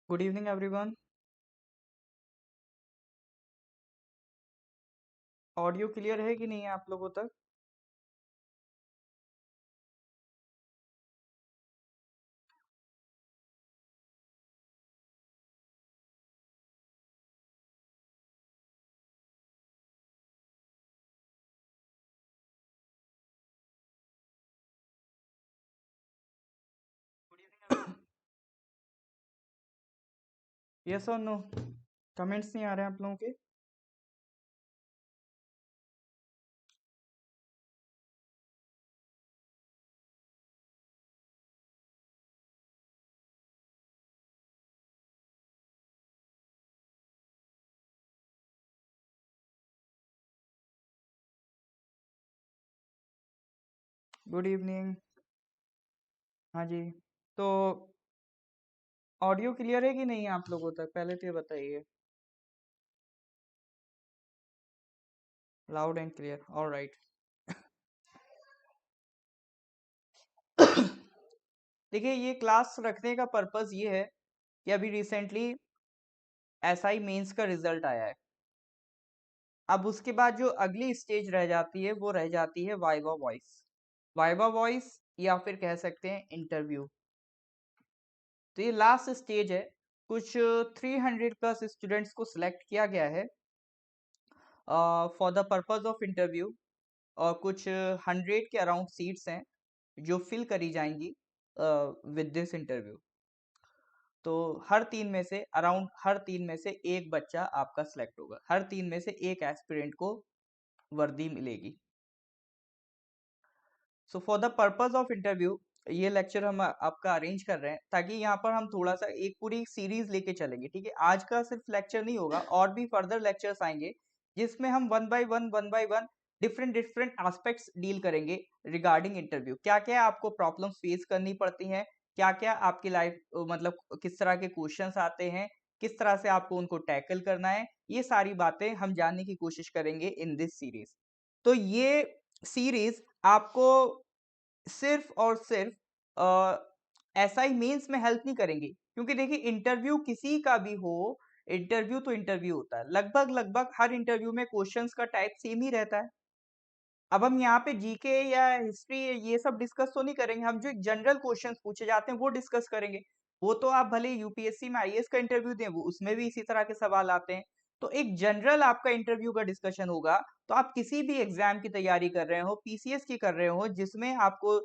Good evening everyone. Audio clear है कि नहीं है आप लोगों तक? यस और नो? कमेंट्स नहीं आ रहे हैं आप लोगों के? Good evening. हाँ जी। तो ऑडियो क्लियर है कि नहीं है आप लोगों तक? पहले तो ये बताइए। Loud and clear, alright. देखिए, ये क्लास रखने का पर्पस ये है कि अभी रिसेंटली एसआई मेंस का रिजल्ट आया है। अब उसके बाद जो अगली स्टेज रह जाती है वो रह जाती है वाइवा वॉइस। वाइवा वॉइस या फिर कह सकते हैं इंटरव्यू। तो ये लास्ट स्टेज है। कुछ 300 प्लस स्टूडेंट्स को सिलेक्ट किया गया है for the purpose of interview. और कुछ 100 के अराउंड सीट्स हैं जो फिल करी जाएंगी विद दिस इंटरव्यू। तो हर तीन में से एक बच्चा आपका सिलेक्ट होगा। हर तीन में से एक एस्पिरेंट को वर्दी मिलेगी। So for the purpose of interview ये लेक्चर हम आपका अरेंज कर रहे हैं ताकि यहाँ पर हम थोड़ा सा एक पूरी सीरीज लेके चलेंगे। ठीक है, आज का सिर्फ लेक्चर नहीं होगा, और भी फर्दर लेक्चर्स आएंगे जिसमें हम one by one different different aspects deal करेंगे रिगार्डिंग इंटरव्यू। क्या क्या आपको प्रॉब्लम्स फेस करनी पड़ती हैं, क्या क्या आपकी लाइफ मतलब किस तरह के क्वेश्चंस आते हैं, किस तरह से आपको उनको टैकल करना है, ये सारी बातें हम जानने की कोशिश करेंगे इन दिस सीरीज। तो ये सीरीज आपको सिर्फ और सिर्फ एसआई मेंस में हेल्प नहीं करेंगी, क्योंकि देखिए इंटरव्यू किसी का भी हो, इंटरव्यू तो इंटरव्यू होता है। लगभग लगभग हर इंटरव्यू में क्वेश्चंस का टाइप सेम ही रहता है। अब हम यहाँ पे जीके या हिस्ट्री ये सब डिस्कस तो नहीं करेंगे, हम जो जनरल क्वेश्चंस पूछे जाते हैं वो डिस्कस करेंगे। वो तो आप भले यूपीएससी में आईएएस का इंटरव्यू दें, वो उसमें भी इसी तरह के सवाल आते हैं। तो एक जनरल आपका इंटरव्यू का डिस्कशन होगा। तो आप किसी भी एग्जाम की तैयारी कर रहे हो, पीसीएस की कर रहे हो, जिसमें आपको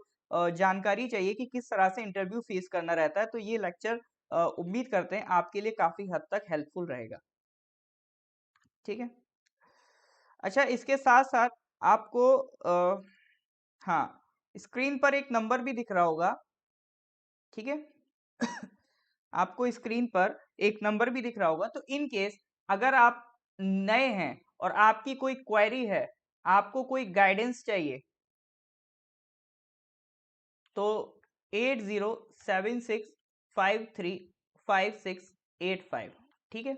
जानकारी चाहिए कि किस तरह से इंटरव्यू फेस करना रहता है, तो ये लेक्चर उम्मीद करते हैं आपके लिए काफी हद तक हेल्पफुल रहेगा। ठीक है। अच्छा, इसके साथ साथ आपको हाँ, स्क्रीन पर एक नंबर भी दिख रहा होगा। ठीक है। आपको स्क्रीन पर एक नंबर भी दिख रहा होगा। तो इन केस अगर आप नए हैं और आपकी कोई क्वेरी है, आपको कोई गाइडेंस चाहिए, तो 8076535685, ठीक है,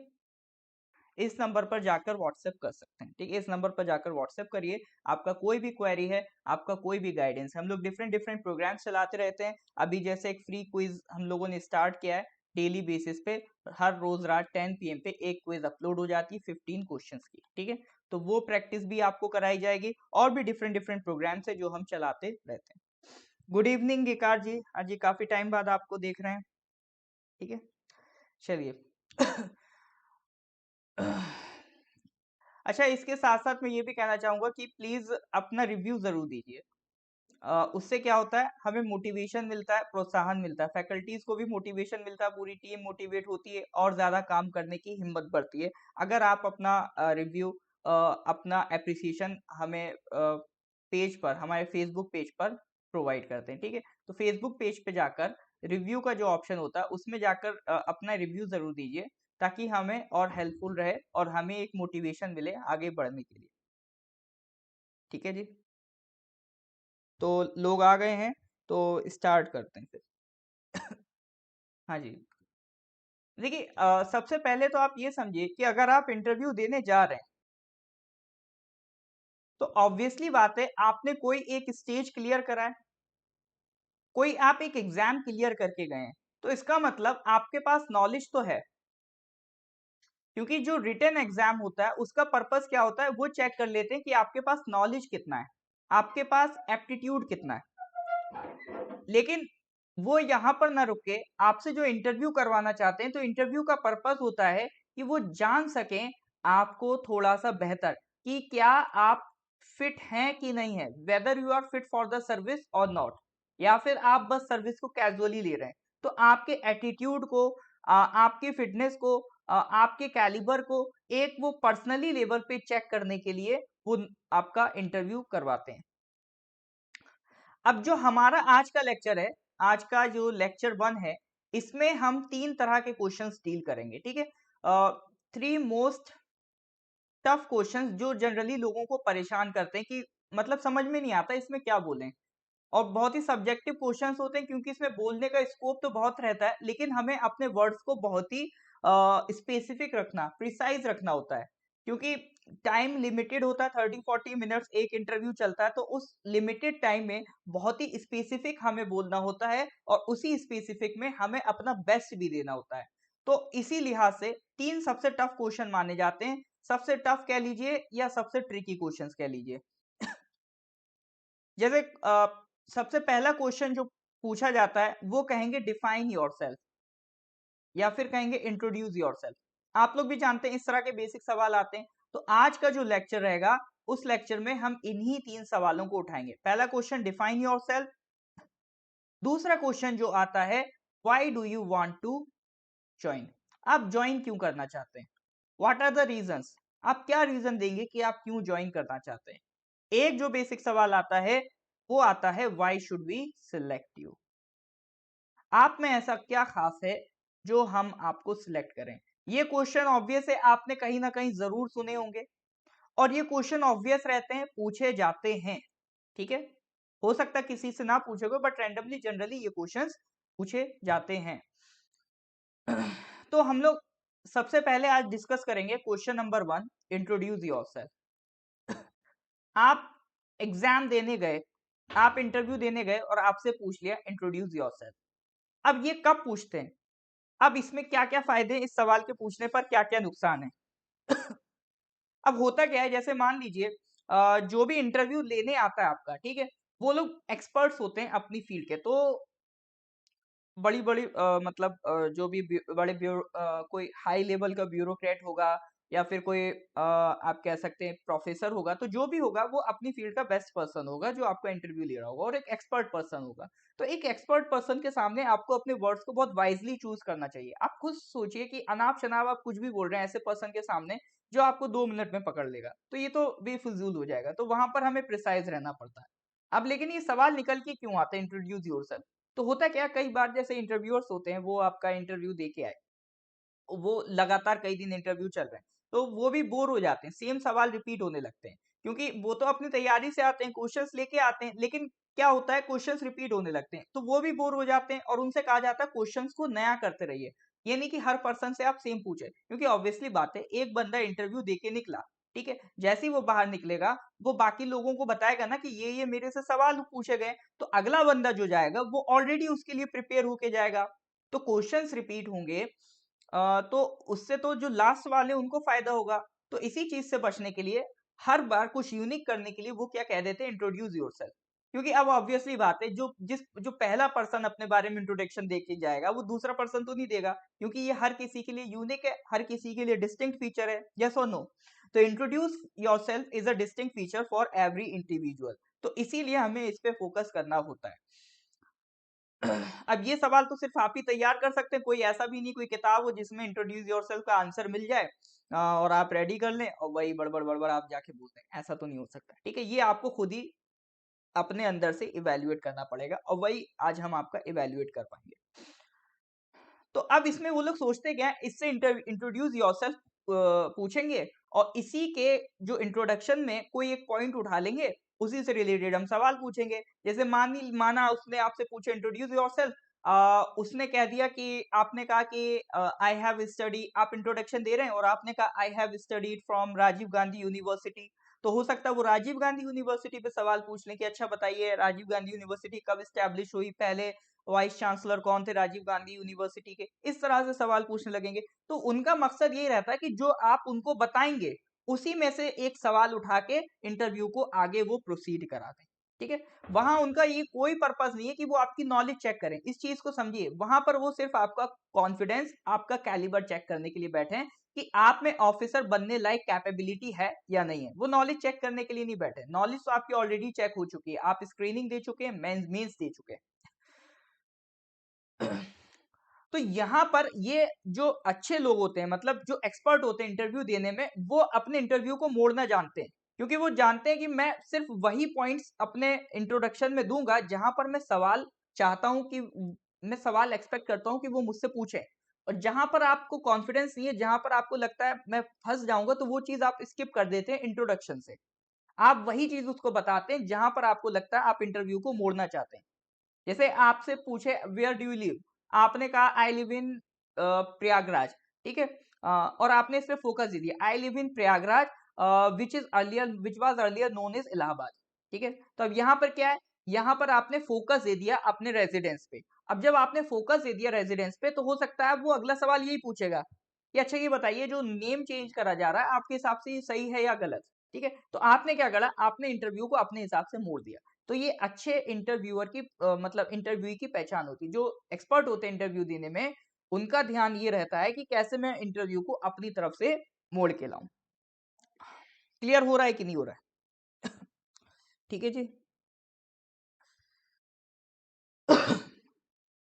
इस नंबर पर जाकर व्हाट्सएप कर सकते हैं। ठीक है, इस नंबर पर जाकर व्हाट्सएप करिए। आपका कोई भी क्वेरी है, आपका कोई भी गाइडेंस, हम लोग डिफरेंट डिफरेंट प्रोग्राम्स चलाते रहते हैं। अभी जैसे एक फ्री क्विज हम लोगों ने स्टार्ट किया है डेली बेसिस पे। हर रोज रात 10 PM पे एक क्विज अपलोड हो जाती है 15 क्वेश्चंस की। ठीक है, तो वो प्रैक्टिस भी आपको कराई जाएगी। और भी डिफरेंट डिफरेंट प्रोग्राम्स है जो हम चलाते रहते हैं। गुड इवनिंग गिकार जी, आज जी काफी टाइम बाद आपको देख रहे हैं। ठीक है, चलिए। अच्छा, इसके साथ साथ मैं ये भी कहना चाहूंगा कि प्लीज अपना रिव्यू जरूर दीजिए। उससे क्या होता है, हमें मोटिवेशन मिलता है, प्रोत्साहन मिलता है, फैकल्टीज को भी मोटिवेशन मिलता है, पूरी टीम मोटिवेट होती है और ज्यादा काम करने की हिम्मत बढ़ती है अगर आप अपना रिव्यू, अपना अप्रिसिएशन हमें पेज पर, हमारे फेसबुक पेज पर प्रोवाइड करते हैं। ठीक है, तो फेसबुक पेज पे जाकर रिव्यू का जो ऑप्शन होता है उसमें जाकर अपना रिव्यू जरूर दीजिए, ताकि हमें और हेल्पफुल रहे और हमें एक मोटिवेशन मिले आगे बढ़ने के लिए। ठीक है जी, तो लोग आ गए हैं, तो स्टार्ट करते हैं फिर। हाँ जी। देखिए, सबसे पहले तो आप ये समझिए कि अगर आप इंटरव्यू देने जा रहे हैं, तो ऑब्वियसली बात है आपने कोई एक स्टेज क्लियर करा है, कोई आप एक एग्जाम क्लियर करके गए हैं। तो इसका मतलब आपके पास नॉलेज तो है, क्योंकि जो रिटन एग्जाम होता है उसका पर्पस क्या होता है, वो चेक कर लेते हैं कि आपके पास नॉलेज कितना है, आपके पास एप्टीट्यूड कितना है। लेकिन वो यहाँ पर ना रुक के आपसे जो इंटरव्यू करवाना चाहते हैं, तो इंटरव्यू का पर्पस होता है कि वो जान सकें आपको थोड़ा सा बेहतर, कि क्या आप फिट हैं कि नहीं है, whether you are fit for the service और नॉट, या फिर आप बस सर्विस को कैजुअली ले रहे हैं। तो आपके एटीट्यूड को, आपकी फिटनेस को, आपके कैलिबर को एक वो पर्सनली लेवल पे चेक करने के लिए वो आपका इंटरव्यू करवाते हैं। अब जो हमारा आज का लेक्चर है, आज का जो लेक्चर 1 है, इसमें हम 3 तरह के क्वेश्चंस डील करेंगे, ठीक है? 3 मोस्ट टफ क्वेश्चंस जो जनरली लोगों को परेशान करते हैं, कि मतलब समझ में नहीं आता इसमें क्या बोलें। और बहुत ही सब्जेक्टिव क्वेश्चंस होते हैं, क्योंकि इसमें बोलने का स्कोप तो बहुत रहता है, लेकिन हमें अपने वर्ड्स को बहुत ही स्पेसिफिक रखना, प्रिसाइज रखना होता है, क्योंकि टाइम लिमिटेड होता है। 30-40 मिनट्स एक इंटरव्यू चलता है, तो उस लिमिटेड टाइम में बहुत ही स्पेसिफिक हमें बोलना होता है, और उसी स्पेसिफिक में हमें अपना बेस्ट भी देना होता है। तो इसी लिहाज से 3 सबसे टफ क्वेश्चन माने जाते हैं, सबसे टफ कह लीजिए या सबसे ट्रिकी क्वेश्चंस कह लीजिए। जैसे सबसे पहला क्वेश्चन जो पूछा जाता है, वो कहेंगे डिफाइन योरसेल्फ, या फिर कहेंगे इंट्रोड्यूस योरसेल्फ। आप लोग भी जानते हैं इस तरह के बेसिक सवाल आते हैं। तो आज का जो लेक्चर रहेगा, उस लेक्चर में हम इन्हीं 3 सवालों को उठाएंगे। पहला क्वेश्चन डिफाइन योरसेल्फ, दूसरा क्वेश्चन जो आता है why do you want to join, आप ज्वाइन क्यों करना चाहते हैं, व्हाट आर द रीजंस, आप क्या रीजन देंगे कि आप क्यों ज्वाइन करना चाहते हैं। एक जो बेसिक सवाल आता है, वो आता है why should we select you, आप में ऐसा क्या खास है जो हम आपको सिलेक्ट करें। ये क्वेश्चन ऑब्वियस है, आपने कहीं ना कहीं जरूर सुने होंगे, और ये क्वेश्चन ऑब्वियस रहते हैं, पूछे जाते हैं, ठीक है? हो सकता है किसी से ना पूछे हो, बट रैंडमली जनरली ये क्वेश्चंस पूछे जाते हैं। तो हम लोग सबसे पहले आज डिस्कस करेंगे क्वेश्चन नंबर 1, इंट्रोड्यूस योरसेल्फ। आप एग्जाम देने गए, आप इंटरव्यू देने गए और आपसे पूछ लिया इंट्रोड्यूस योरसेल्फ। अब ये कब पूछते हैं, अब इसमें क्या क्या फायदे हैं, इस सवाल के पूछने पर क्या क्या नुकसान है। अब होता क्या है, जैसे मान लीजिए जो भी इंटरव्यू लेने आता है आपका, ठीक है, वो लोग एक्सपर्ट्स होते हैं अपनी फील्ड के। तो बड़ी-बड़ी मतलब जो भी बड़े कोई हाई लेवल का ब्यूरोक्रेट होगा, या फिर कोई आप कह सकते हैं प्रोफेसर होगा, तो जो भी होगा वो अपनी फील्ड का बेस्ट पर्सन होगा जो आपका इंटरव्यू ले रहा होगा, और एक एक्सपर्ट पर्सन होगा। तो एक एक्सपर्ट पर्सन के सामने आपको अपने वर्ड्स को बहुत वाइजली चूज करना चाहिए। आप खुद सोचिए कि अनाप-शनाप आप कुछ भी बोल रहे हैं ऐसे पर्सन के सामने, जो आपको 2 मिनट में पकड़ लेगा, तो ये तो बेफिजूल हो जाएगा। तो वहां पर हमें प्रिसाइज रहना पड़ता है। अब लेकिन ये सवाल निकल के क्यों आता है, इंट्रोड्यूस योरसेल्फ। तो होता क्या, कई बार जैसे इंटरव्यूअर्स होते हैं, वो आपका इंटरव्यू दे के आए, वो लगातार कई दिन इंटरव्यू चल रहे हैं, तो वो भी बोर हो जाते हैं, सेम सवाल रिपीट होने लगते हैं, क्योंकि वो तो अपनी तैयारी से आते हैं, क्वेश्चंस लेके आते हैं, लेकिन क्या होता है, क्वेश्चंस रिपीट होने लगते हैं, तो वो भी बोर हो जाते हैं, और उनसे कहा जाता है क्वेश्चंस को नया करते रहिए। ये नहीं कि हर पर्सन से आप सेम पूछे, क्योंकि ऑब्वियसली बात है, एक बंदा इंटरव्यू दे के निकला, ठीक है, जैसे ही वो बाहर निकलेगा, वो बाकी लोगों को बताएगा ना कि ये मेरे से सवाल पूछे गए, तो अगला बंदा जो जाएगा वो ऑलरेडी उसके लिए प्रिपेयर होके जाएगा। तो क्वेश्चंस रिपीट होंगे, तो उससे तो जो लास्ट वाले उनको फायदा होगा। तो इसी चीज से बचने के लिए, हर बार कुछ यूनिक करने के लिए वो क्या कह देते हैं, इंट्रोड्यूस योरसेल्फ। क्योंकि अब ऑब्वियसली बात है, जो पहला पर्सन अपने बारे में इंट्रोडक्शन दे के जाएगा, वो दूसरा पर्सन तो नहीं देगा, क्योंकि ये हर किसी के लिए यूनिक है, हर किसी के लिए डिस्टिंक्ट फीचर है। यस और नो? तो introduce yourself is a distinct feature for every individual. तो इसीलिए हमें इस पे फोकस करना होता है। अब ये सवाल तो सिर्फ आप ही तैयार कर सकते हैं, कोई ऐसा भी नहीं कोई किताब हो जिसमें इंट्रोड्यूस योरसेल्फ का आंसर मिल जाए, और आप रेडी कर लें और वही बड़बड़ बड़बड़ आप जाके बोल दें, ऐसा तो नहीं हो सकता, ठीक है? ये आपको खुद ही अपने अंदर से इवैल्यूएट करना पड़ेगा, और वही आज हम आपका इवैल्यूएट कर पाएंगे। तो अब इसमें वो लोग सोचते क्या है, इससे इंट्रोड्यूस योरसेल्फ पूछेंगे, और इसी के जो इंट्रोडक्शन में कोई एक पॉइंट उठा लेंगे, उसी से रिलेटेड हम सवाल पूछेंगे। जैसे माना उसने आपसे पूछा इंट्रोड्यूस योरसेल्फ, उसने कह दिया कि आपने कहा कि आई हैव स्टडी, आप इंट्रोडक्शन दे रहे हैं और आपने कहा I have studied from Rajiv Gandhi university. तो हो सकता है वो राजीव गांधी यूनिवर्सिटी पे सवाल पूछ लें कि अच्छा बताइए, राजीव गांधी यूनिवर्सिटी कब स्टैब्लिश हुई, पहले वाइस चांसलर कौन थे राजीव गांधी यूनिवर्सिटी के, इस तरह से सवाल पूछने लगेंगे। तो उनका मकसद यही रहता है कि जो आप उनको बताएंगे उसी में से एक सवाल उठा के इंटरव्यू को आगे वो प्रोसीड करा दें, ठीक है। वहां उनका ये कोई पर्पस नहीं है कि वो आपकी नॉलेज चेक करें, इस चीज को समझिए। वहां पर वो सिर्फ आपका कॉन्फिडेंस, आपका कैलिबर चेक करने के लिए बैठे हैं कि आप में ऑफिसर बनने लायक कैपेबिलिटी है या नहीं है। वो नॉलेज चेक करने के लिए नहीं बैठे, नॉलेज तो आपकी ऑलरेडी चेक हो चुकी है, आप स्क्रीनिंग दे चुके हैं, मेंस दे चुके हैं। तो यहाँ पर ये जो अच्छे लोग होते हैं, मतलब जो एक्सपर्ट होते हैं इंटरव्यू देने में, वो अपने इंटरव्यू को मोड़ना जानते हैं, क्योंकि वो जानते हैं कि मैं सिर्फ वही पॉइंट्स अपने इंट्रोडक्शन में दूंगा जहां पर मैं सवाल चाहता हूं कि मैं सवाल एक्सपेक्ट करता हूं कि वो मुझसे पूछे। और जहां पर आपको कॉन्फिडेंस नहीं है, जहां पर आपको लगता है मैं फंस जाऊंगा, तो वो चीज आप स्किप कर देते हैं इंट्रोडक्शन से। आप वही चीज उसको बताते हैं जहां पर आपको लगता है आप इंटरव्यू को मोड़ना चाहते हैं। जैसे आपसे पूछे वेयर डू यू लिव, आपने कहा आई लिव इन प्रयागराज, ठीक है। और आपने इस पे फोकस दे दिया, I live in Prayagraj which was earlier known as Allahabad, ठीक है। तो अब यहाँ पर क्या है, यहाँ पर आपने फोकस दे दिया अपने रेजिडेंस पे। अब जब आपने फोकस दे दिया रेजिडेंस पे, तो हो सकता है वो अगला सवाल यही पूछेगा कि अच्छा ये बताइए जो नेम चेंज करा जा रहा है आपके हिसाब से ये सही है या गलत, ठीक है। तो आपने क्या करा, आपने इंटरव्यू को अपने हिसाब से मोड़ दिया। तो ये अच्छे इंटरव्यूअर की मतलब इंटरव्यू की पहचान होती है। जो एक्सपर्ट होते हैं इंटरव्यू देने में, उनका ध्यान ये रहता है कि कैसे मैं इंटरव्यू को अपनी तरफ से मोड़ के लाऊं। क्लियर हो रहा है कि नहीं हो रहा है? ठीक है जी।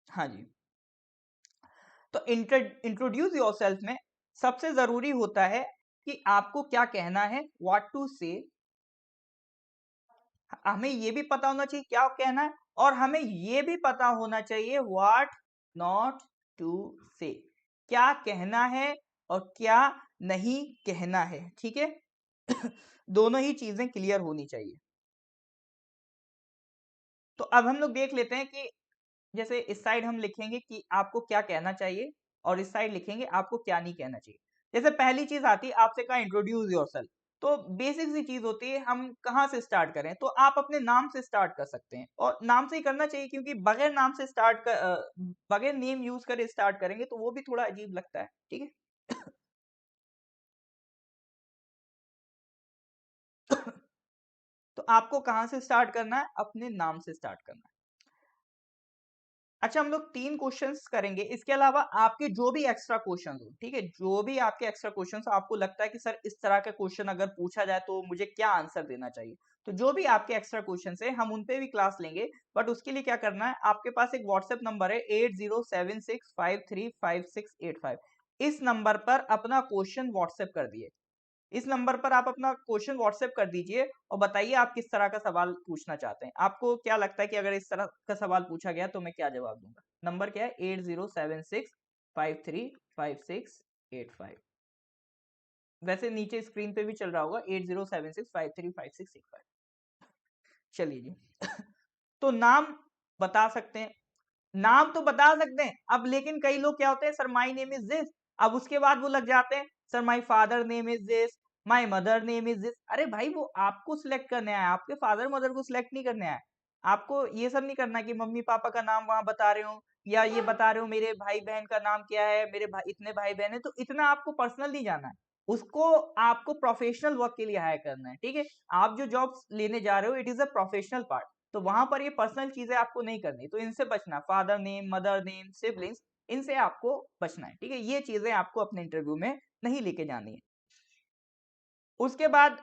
हाँ जी। तो इंट्रोड्यूस योरसेल्फ में सबसे जरूरी होता है कि आपको क्या कहना है, व्हाट टू से। हमें ये भी पता होना चाहिए क्या कहना है, और हमें ये भी पता होना चाहिए व्हाट नॉट टू से, क्या कहना है और क्या नहीं कहना है, ठीक है। दोनों ही चीजें क्लियर होनी चाहिए। तो अब हम लोग देख लेते हैं कि जैसे इस साइड हम लिखेंगे कि आपको क्या कहना चाहिए, और इस साइड लिखेंगे आपको क्या नहीं कहना चाहिए। जैसे पहली चीज आती है, आपसे कहा इंट्रोड्यूस योरसेल्फ। तो बेसिक सी चीज होती है, हम कहाँ से स्टार्ट करें, तो आप अपने नाम से स्टार्ट कर सकते हैं, और नाम से ही करना चाहिए, क्योंकि बगैर नाम से स्टार्ट कर बगैर नेम यूज करे स्टार्ट करेंगे तो वो भी थोड़ा अजीब लगता है, ठीक है। तो आपको कहाँ से स्टार्ट करना है, अपने नाम से स्टार्ट करना है। अच्छा, हम लोग 3 क्वेश्चंस करेंगे, इसके अलावा आपके जो भी एक्स्ट्रा क्वेश्चंस हो, ठीक है, जो भी आपके एक्स्ट्रा क्वेश्चंस हो, आपको लगता है कि सर इस तरह का क्वेश्चन अगर पूछा जाए तो मुझे क्या आंसर देना चाहिए, तो जो भी आपके एक्स्ट्रा क्वेश्चंस है हम उन पे भी क्लास लेंगे। बट उसके लिए क्या करना है, आपके पास एक व्हाट्सएप नंबर है 8076535685, इस नंबर पर अपना क्वेश्चन व्हाट्सएप कर दिए। इस नंबर पर आप अपना क्वेश्चन व्हाट्सएप कर दीजिए और बताइए आप किस तरह का सवाल पूछना चाहते हैं। आपको क्या लगता है कि अगर इस तरह का सवाल पूछा गया तो मैं क्या जवाब दूंगा। नंबर क्या है, 8076535685। वैसे नीचे स्क्रीन पे भी चल रहा होगा 8076535685। चलिए जी। तो नाम बता सकते हैं, नाम तो बता सकते हैं अब, लेकिन कई लोग क्या होते हैं, sir my name is this, अब उसके बाद वो लग जाते हैं sir my father name is this, my mother name is this. अरे भाई, वो आपको सिलेक्ट करने आया, आपके फादर मदर को सिलेक्ट नहीं करने आया। आपको ये सब नहीं करना कि मम्मी पापा का नाम वहां बता रहे हो, या ये बता रहे हो मेरे भाई बहन का नाम क्या है, मेरे भाई इतने भाई बहन है, तो इतना आपको पर्सनल नहीं जाना है। उसको आपको प्रोफेशनल वर्क के लिए हायर करना है, ठीक है। आप जो जॉब लेने जा रहे हो, it is a professional part, तो वहां पर ये पर्सनल चीजें आपको नहीं करनी, तो इनसे बचना, father name, mother name, siblings, इनसे आपको बचना है, ठीक है। ये चीजें आपको अपने इंटरव्यू में नहीं लेके जानी है। उसके बाद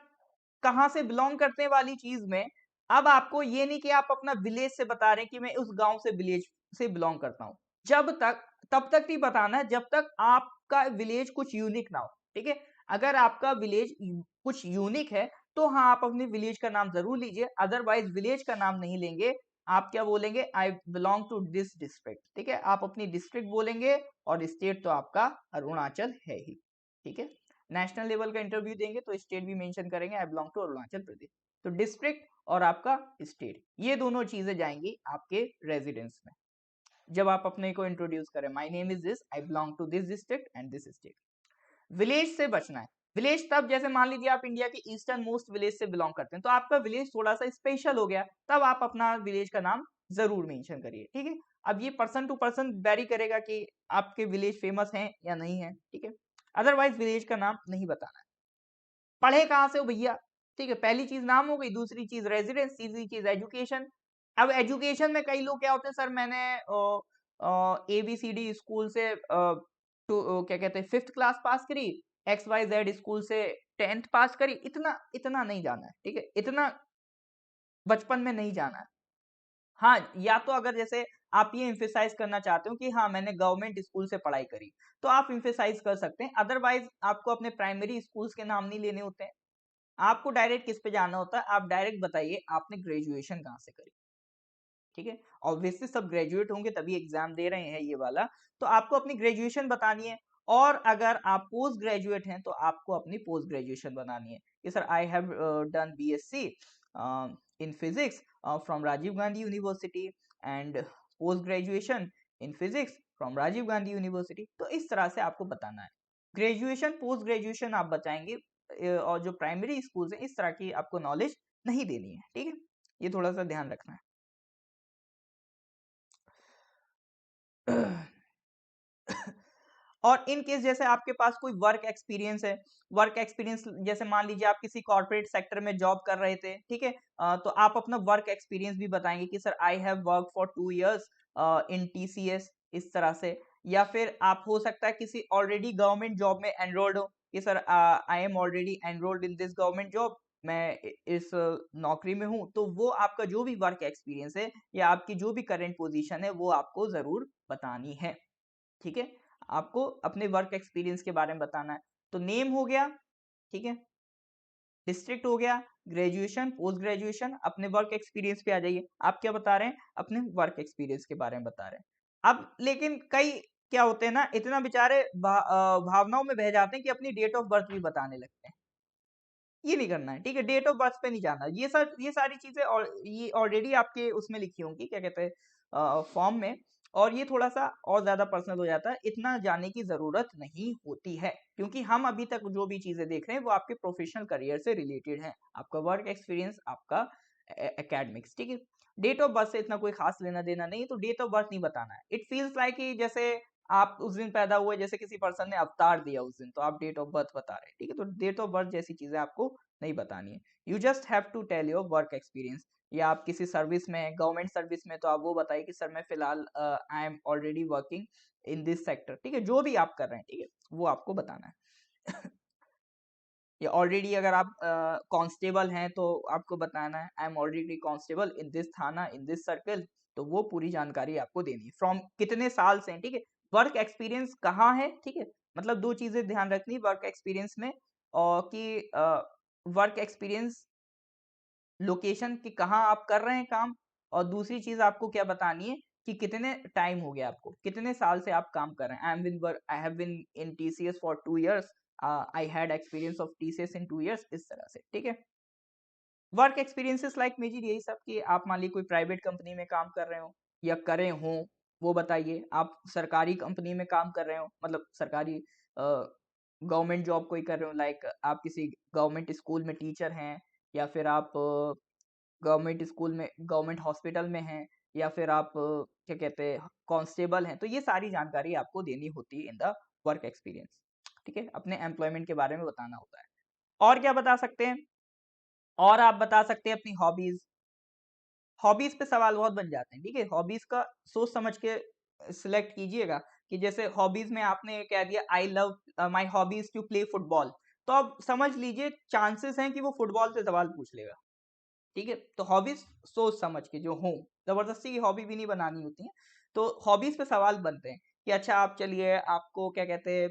कहाँ से बिलोंग करने वाली चीज में, अब आपको ये नहीं कि आप अपना विलेज से बता रहे हैं कि मैं उस गांव से विलेज से बिलोंग करता हूं, जब तक तब तक नहीं बताना है जब तक आपका विलेज कुछ यूनिक ना हो, ठीक है। अगर आपका विलेज कुछ यूनिक है तो हाँ, आप अपने विलेज का नाम जरूर लीजिए, अदरवाइज विलेज का नाम नहीं लेंगे। आप क्या बोलेंगे, I belong to this district, ठीक है, आप अपनी डिस्ट्रिक्ट बोलेंगे, और स्टेट तो आपका अरुणाचल है ही, ठीक है। नेशनल लेवल का इंटरव्यू देंगे तो स्टेट भी मेंशन करेंगे, आई बिलोंग टू अरुणाचल प्रदेश। तो डिस्ट्रिक्ट और आपका स्टेट, ये दोनों चीजें जाएंगी आपके रेजिडेंस में जब आप अपने को इंट्रोड्यूस करें, my name is this, I belong to this district and this state. Village से बचना है। विलेज तब, जैसे मान लीजिए आप इंडिया के ईस्टर्न मोस्ट विलेज से बिलोंग करते हैं, तो आपका विलेज थोड़ा सा स्पेशल हो गया, तब आप अपना विलेज का नाम जरूर मेंशन करिए, ठीक है। अब ये पर्सन टू पर्सन वेरी करेगा कि आपके विलेज फेमस हैं या नहीं है, ठीक है। अदरवाइज विलेज का नाम नहीं बताना है। पढ़े कहाँ से हो भैया, ठीक है, पहली चीज नाम हो गई, दूसरी चीज रेजिडेंस, तीसरी चीज एजुकेशन। अब एजुकेशन में कई लोग क्या होते हैं, सर मैंने ABCD स्कूल से क्या कहते हैं 5th क्लास पास करी, XYZ स्कूल से 10th पास करी, इतना इतना नहीं जाना है, ठीक है, इतना बचपन में नहीं जाना है। हाँ, या तो अगर जैसे आप ये एम्फेसाइज करना चाहते हो कि हाँ मैंने गवर्नमेंट स्कूल से पढ़ाई करी, तो आप एम्फेसाइज कर सकते हैं। अदरवाइज आपको अपने प्राइमरी स्कूल्स के नाम नहीं लेने होते हैं, आपको डायरेक्ट किस पे जाना होता है, आप डायरेक्ट बताइए आपने ग्रेजुएशन कहाँ से करी, ठीक है। ऑब्वियसली सब ग्रेजुएट होंगे तभी एग्जाम दे रहे हैं ये वाला, तो आपको अपनी ग्रेजुएशन बतानी है। और अगर आप पोस्ट ग्रेजुएट हैं तो आपको अपनी पोस्ट ग्रेजुएशन बनानी है कि sir I have done BSc in physics from Rajiv Gandhi university and post graduation in physics from Rajiv Gandhi university. तो इस तरह से आपको बताना है, ग्रेजुएशन पोस्ट ग्रेजुएशन आप बताएंगे। और जो प्राइमरी स्कूल्स हैं इस तरह की आपको नॉलेज नहीं देनी है, ठीक है, ये थोड़ा सा ध्यान रखना है। और इन केस जैसे आपके पास कोई वर्क एक्सपीरियंस है, वर्क एक्सपीरियंस जैसे मान लीजिए आप किसी कॉर्पोरेट सेक्टर में जॉब कर रहे थे, ठीक है, तो आप अपना वर्क एक्सपीरियंस भी बताएंगे कि sir I have work for 2 years in TCS, इस तरह से। या फिर आप हो सकता है किसी ऑलरेडी गवर्नमेंट जॉब में एनरोल्ड हो कि sir I am already enrolled in this government job, मैं इस नौकरी में हूं, तो वो आपका जो भी वर्क एक्सपीरियंस है या आपकी जो भी करंट पोजीशन है वो आपको जरूर बतानी है, ठीक है। आपको अपने वर्क एक्सपीरियंस के बारे में बताना है। तो नेम हो गया, ठीक है, डिस्ट्रिक्ट हो गया, ग्रेजुएशन पोस्ट ग्रेजुएशन, अपने वर्क एक्सपीरियंस पे आ जाइए। आप क्या बता रहे हैं, अपने वर्क एक्सपीरियंस के बारे में बता रहे हैं। अब लेकिन कई क्या होते हैं ना, इतना बेचारे भावनाओं में बह जाते हैं कि अपनी डेट ऑफ बर्थ भी बताने लगते हैं। ये नहीं करना है, ठीक है, डेट ऑफ बर्थ पे नहीं जाना। ये सारी चीजें और ये ऑलरेडी आपके उसमें लिखी होंगी, क्या कहते हैं फॉर्म में। और ये थोड़ा सा और ज्यादा पर्सनल हो जाता है, इतना जाने की जरूरत नहीं होती है, क्योंकि हम अभी तक जो भी चीजें देख रहे हैं वो आपके प्रोफेशनल करियर से रिलेटेड है, आपका वर्क एक्सपीरियंस, आपका एकेडमिक्स, ठीक है। डेट ऑफ बर्थ से इतना कोई खास लेना देना नहीं, तो डेट ऑफ बर्थ नहीं बताना है। इट फील्स लाइक कि जैसे आप उस दिन पैदा हुए, जैसे किसी पर्सन ने अवतार दिया उस दिन, तो आप डेट ऑफ बर्थ बता रहे हैं, ठीक है। तो डेट ऑफ बर्थ जैसी चीजें आपको नहीं बतानी है। You just have to tell your work experience. या आप किसी सर्विस में, गवर्नमेंट सर्विस में, तो आप वो बताइए कि सर मैं फिलहाल I am already working in this sector, ठीक है, जो भी आप कर रहे हैं, ठीक है, वो आपको बताना है। या ऑलरेडी अगर आप कांस्टेबल हैं तो आपको बताना है I am already constable in this थाना इन दिस सर्कल, तो वो पूरी जानकारी आपको देनी है। फ्रॉम कितने साल से, ठीक है, वर्क एक्सपीरियंस कहाँ है, ठीक है, मतलब दो चीजें ध्यान रखनी वर्क एक्सपीरियंस में, और कि वर्क एक्सपीरियंस लोकेशन कि कहाँ आप कर रहे हैं काम, और दूसरी चीज आपको क्या बतानी है कि कितने टाइम हो गया, आपको कितने साल से आप काम कर रहे हैं। I have been in TCS for 2 years, I had experience of TCS in 2 years, इस तरह से, ठीक है। वर्क एक्सपीरियंसेस लाइक मेजर यही सब कि आप मान लीजिए कोई प्राइवेट कंपनी में काम कर रहे हो या करे हो, वो बताइए। आप सरकारी कंपनी में काम कर रहे हो, मतलब सरकारी गवर्नमेंट जॉब कोई कर रहे हो, लाइक आप किसी गवर्नमेंट स्कूल में टीचर हैं, या फिर आप गवर्नमेंट स्कूल में, गवर्नमेंट हॉस्पिटल में हैं, या फिर आप क्या कहते हैं कांस्टेबल हैं, तो ये सारी जानकारी आपको देनी होती है इन द वर्क एक्सपीरियंस, ठीक है, अपने एम्प्लॉयमेंट के बारे में बताना होता है। और क्या बता सकते हैं, और आप बता सकते हैं अपनी हॉबीज। हॉबीज पे सवाल बहुत बन जाते हैं, ठीक है, हॉबीज का सोच समझ के सिलेक्ट कीजिएगा। कि जैसे हॉबीज में आपने कह दिया I love my hobbies to play football, तो अब समझ लीजिए चांसेस हैं कि वो फुटबॉल से सवाल पूछ लेगा, ठीक है। तो हॉबीज सोच समझ के जो हो, जबरदस्ती की हॉबी भी नहीं बनानी होती है। तो हॉबीज पे सवाल बनते हैं कि अच्छा आप चलिए, आपको क्या कहते हैं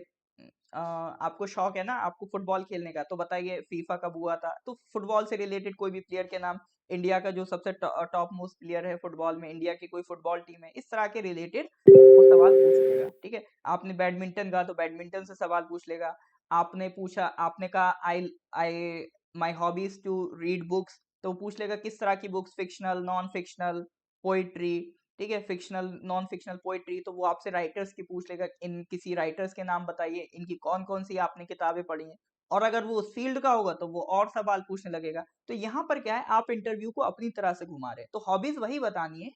आपको शौक है ना आपको फुटबॉल खेलने का, तो बताइए फीफा कब हुआ था, तो फुटबॉल से रिलेटेड कोई भी प्लेयर के नाम, इंडिया का जो सबसे टॉप मोस्ट प्लेयर है फुटबॉल में, इंडिया की कोई फुटबॉल टीम है, इस तरह के रिलेटेड वो सवाल पूछ लेगा, ठीक है। आपने बैडमिंटन का, तो बैडमिंटन से सवाल पूछ लेगा। आपने पूछा, आपने कहा I I my hobbies to read books, तो पूछ लेगा किस तरह की books, fictional, non fictional, poetry, ठीक है, फिक्शनल नॉन फिक्शनल पोइट्री, तो वो आपसे राइटर्स की पूछ लेगा, इन किसी राइटर्स के नाम बताइए, इनकी कौन कौन सी आपने किताबें पढ़ी हैं। और अगर वो उस फील्ड का होगा तो वो और सवाल पूछने लगेगा। तो यहाँ पर क्या है, आप इंटरव्यू को अपनी तरह से घुमा रहे हैं, तो हॉबीज वही बतानी है